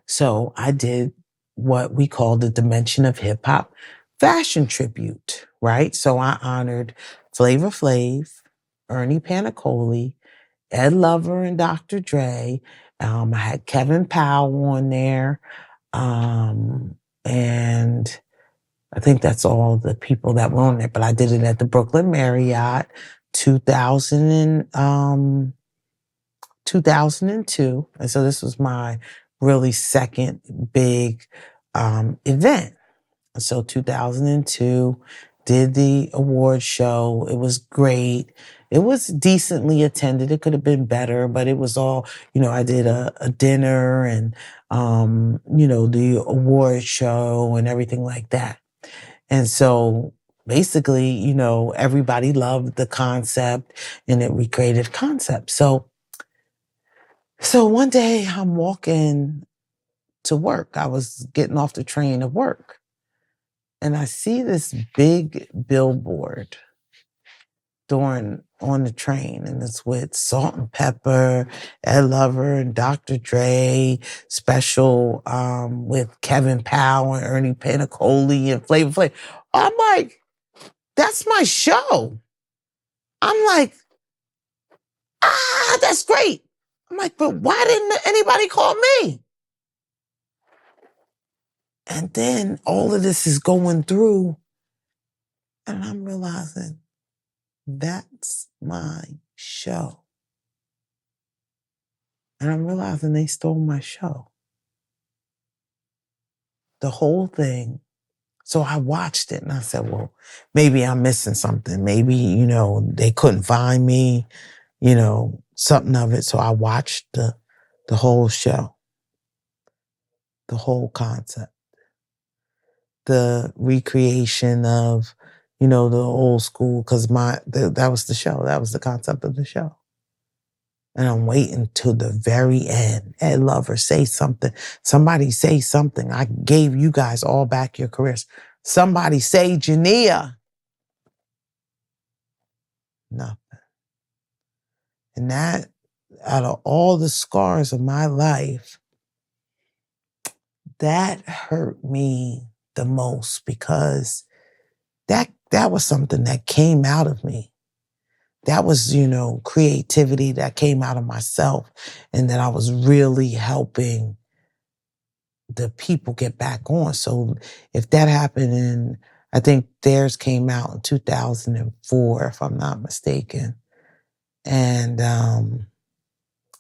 So I did what we call the Dimension of Hip Hop fashion tribute, right? So I honored Flavor Flav, Ernie Panicoli, Ed Lover and Dr. Dre. I had Kevin Powell on there. And I think that's all the people that were on there, but I did it at the Brooklyn Marriott, 2002. And so this was my really second big event. So 2002, did the award show. It was great. It was decently attended. It could have been better, but it was all, I did a dinner and, the award show and everything like that. And so basically, everybody loved the concept and it recreated concept. So one day I'm walking to work. I was getting off the train to work. And I see this big billboard on the train, and it's with Salt and Pepper, Ed Lover, and Dr. Dre, special with Kevin Powell and Ernie Panicoli and Flavor Flav. I'm like, that's my show. I'm like, that's great. I'm like, but why didn't anybody call me? And then all of this is going through, and I'm realizing, that's my show. And I'm realizing they stole my show. The whole thing. So I watched it and I said, well, maybe I'm missing something. Maybe, they couldn't find me, something of it. So I watched the whole show, the whole concept, the recreation of, the old school, because that was the show. That was the concept of the show. And I'm waiting till the very end. Ed Lover, say something. Somebody say something. I gave you guys all back your careers. Somebody say Jineea. Nothing. And that, out of all the scars of my life, that hurt me the most because that was something that came out of me. That was, creativity that came out of myself and that I was really helping the people get back on. So if that happened I think theirs came out in 2004, if I'm not mistaken. And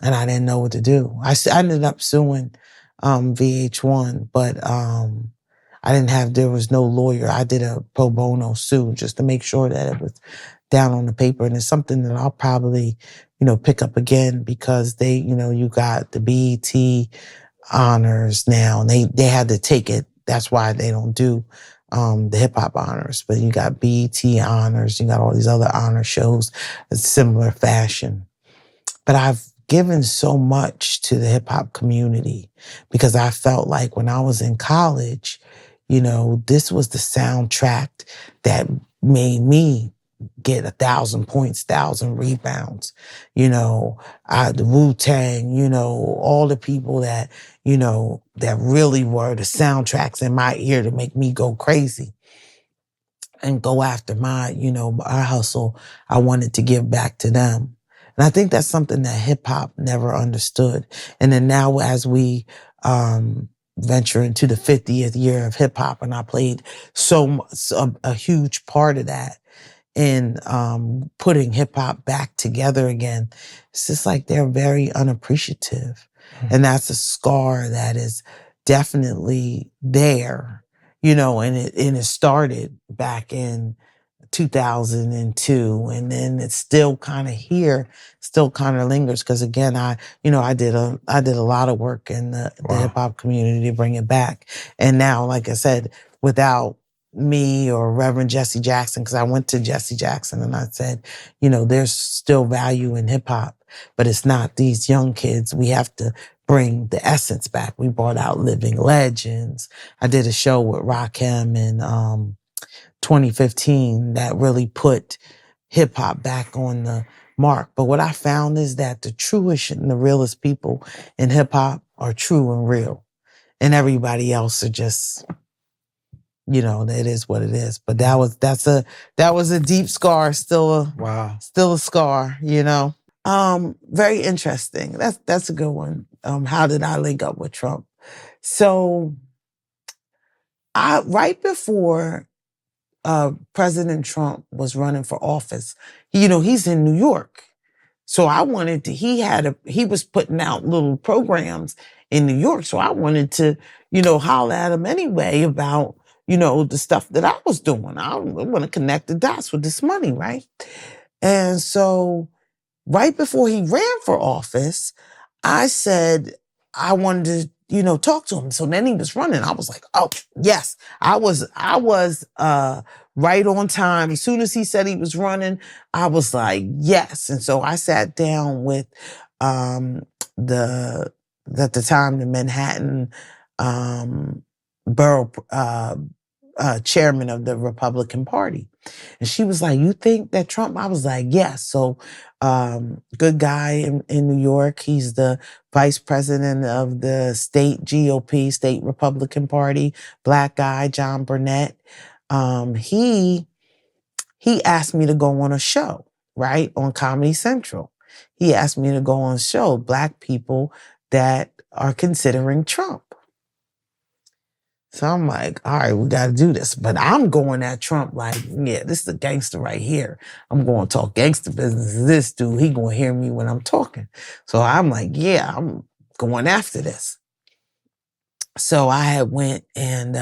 and I didn't know what to do. I ended up suing VH1, but there was no lawyer. I did a pro bono sue just to make sure that it was down on the paper. And it's something that I'll probably, pick up again because you got the BET honors now, and they had to take it. That's why they don't do the hip hop honors, but you got BET honors, you got all these other honor shows in similar fashion. But I've given so much to the hip hop community because I felt like when I was in college, this was the soundtrack that made me get 1,000 points, 1,000 rebounds. The Wu-Tang, all the people that, that really were the soundtracks in my ear to make me go crazy and go after my hustle. I wanted to give back to them. And I think that's something that hip hop never understood. And then now as we venture into the 50th year of hip hop, and I played a huge part of that in putting hip hop back together again, it's just like they're very unappreciative. Mm-hmm. And that's a scar that is definitely there, and it started back in 2002, and then it's still kind of here, still kind of lingers. Because again, I did a lot of work in the hip hop community to bring it back. And now, like I said, without me or Reverend Jesse Jackson, because I went to Jesse Jackson and I said, there's still value in hip hop, but it's not these young kids. We have to bring the essence back. We brought out living legends. I did a show with Rakim in 2015 that really put hip hop back on the mark. But what I found is that the truest and the realest people in hip hop are true and real, and everybody else are just, it is what it is. But that was a deep scar, still a scar, Very interesting. That's a good one. How did I link up with Trump? So right before President Trump was running for office, he's in New York. So I wanted to, he was putting out little programs in New York. So I wanted to, holler at him anyway about, the stuff that I was doing. I want to connect the dots with this money, right? And so right before he ran for office, I said I wanted to, talk to him. So then he was running. I was like, oh, yes. I was right on time. As soon as he said he was running, I was like, yes. And so I sat down with at the time, the Manhattan borough chairman of the Republican Party. And she was like, you think that Trump? I was like, yes. So good guy in New York. He's the vice president of the state GOP, state Republican Party, black guy, John Burnett. He asked me to go on a show, right, on Comedy Central. He asked me to go on a show, Black people that are considering Trump. So I'm like, all right, we got to do this. But I'm going at Trump like, yeah, this is a gangster right here. I'm going to talk gangster business to this dude. He going to hear me when I'm talking. So I'm like, yeah, I'm going after this. So I had went and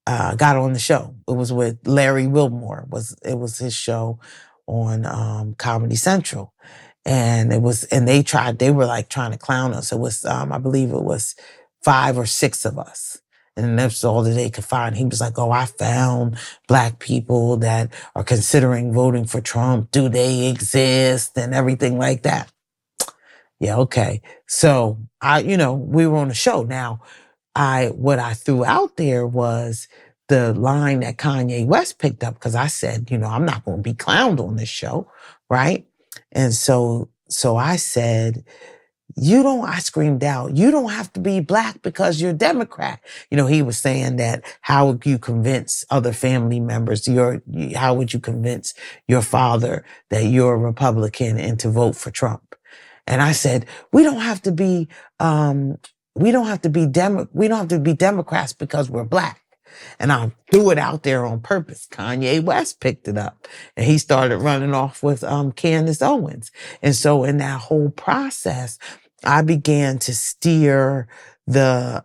got on the show. It was with Larry Wilmore. It was his show on Comedy Central. And they were like trying to clown us. It was, I believe it was 5 or 6 of us. And that's all that they could find. He was like, oh, I found Black people that are considering voting for Trump. Do they exist? And everything like that. Yeah, okay. So we were on the show. Now, what I threw out there was the line that Kanye West picked up, because I said, I'm not going to be clowned on this show, right? And so I said, I screamed out, you don't have to be Black because you're Democrat. He was saying that how would you convince other family members, how would you convince your father that you're a Republican and to vote for Trump? And I said, we don't have to be Democrats because we're Black. And I threw it out there on purpose. Kanye West picked it up and he started running off with Candace Owens. And so in that whole process, I began to steer the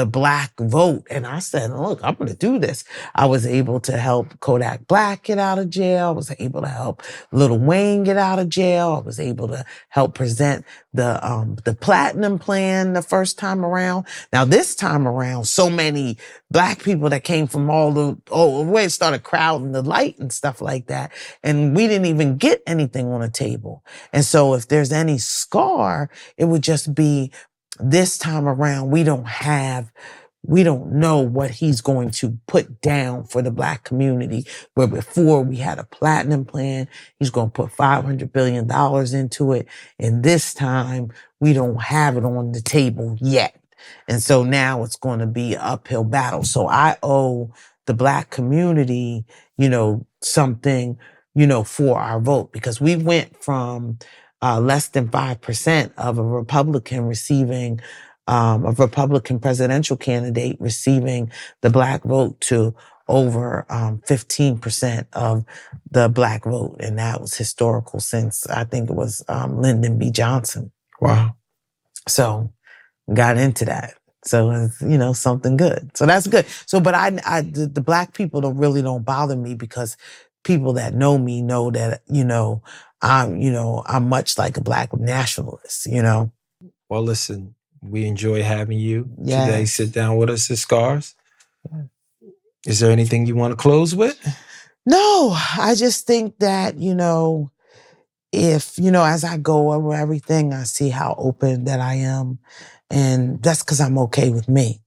black vote. And I said, look, I'm going to do this. I was able to help Kodak Black get out of jail. I was able to help Lil Wayne get out of jail. I was able to help present the platinum plan the first time around. Now this time around, so many black people that came from all the way started crowding the light and stuff like that. And we didn't even get anything on the table. And so if there's any scar, it would just be this time around, we don't know what he's going to put down for the black community. Where before we had a platinum plan, he's going to put $500 billion into it. And this time we don't have it on the table yet. And so now it's going to be an uphill battle. So I owe the black community, something, for our vote, because we went from less than 5% of a Republican receiving, a Republican presidential candidate receiving the black vote to over 15% of the black vote. And that was historical since I think it was Lyndon B. Johnson. Wow. So got into that. So it's, something good. So that's good. So, but the black people don't bother me because people that know me know that, I'm much like a black nationalist, Well, listen, we enjoy having you Yes. today. Sit down with us at Scars. Is there anything you want to close with? No, I just think that, if, as I go over everything, I see how open that I am. And that's because I'm okay with me,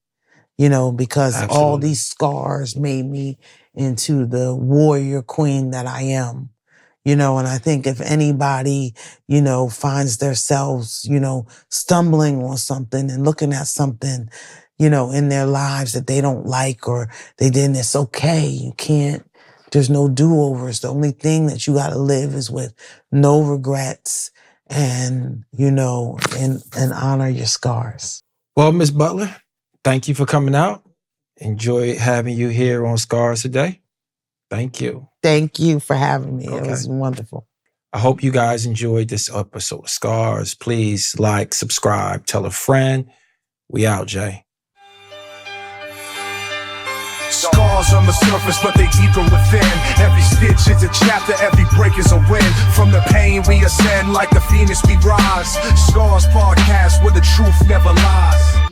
because Absolutely. all these scars made me into the warrior queen that I am. And I think if anybody, finds themselves, stumbling on something and looking at something, in their lives that they don't like or they didn't, it's okay. You can't, there's no do-overs. The only thing that you got to live is with no regrets and, and honor your scars. Well, Ms. Butler, thank you for coming out. Enjoy having you here on Scars today. Thank you. Thank you for having me. Okay. It was wonderful. I hope you guys enjoyed this episode of Scars. Please like, subscribe, tell a friend. We out, Jay. Scars on the surface, but they deeper within. Every stitch is a chapter, every break is a win. From the pain we ascend, like the phoenix we rise. Scars podcast where the truth never lies.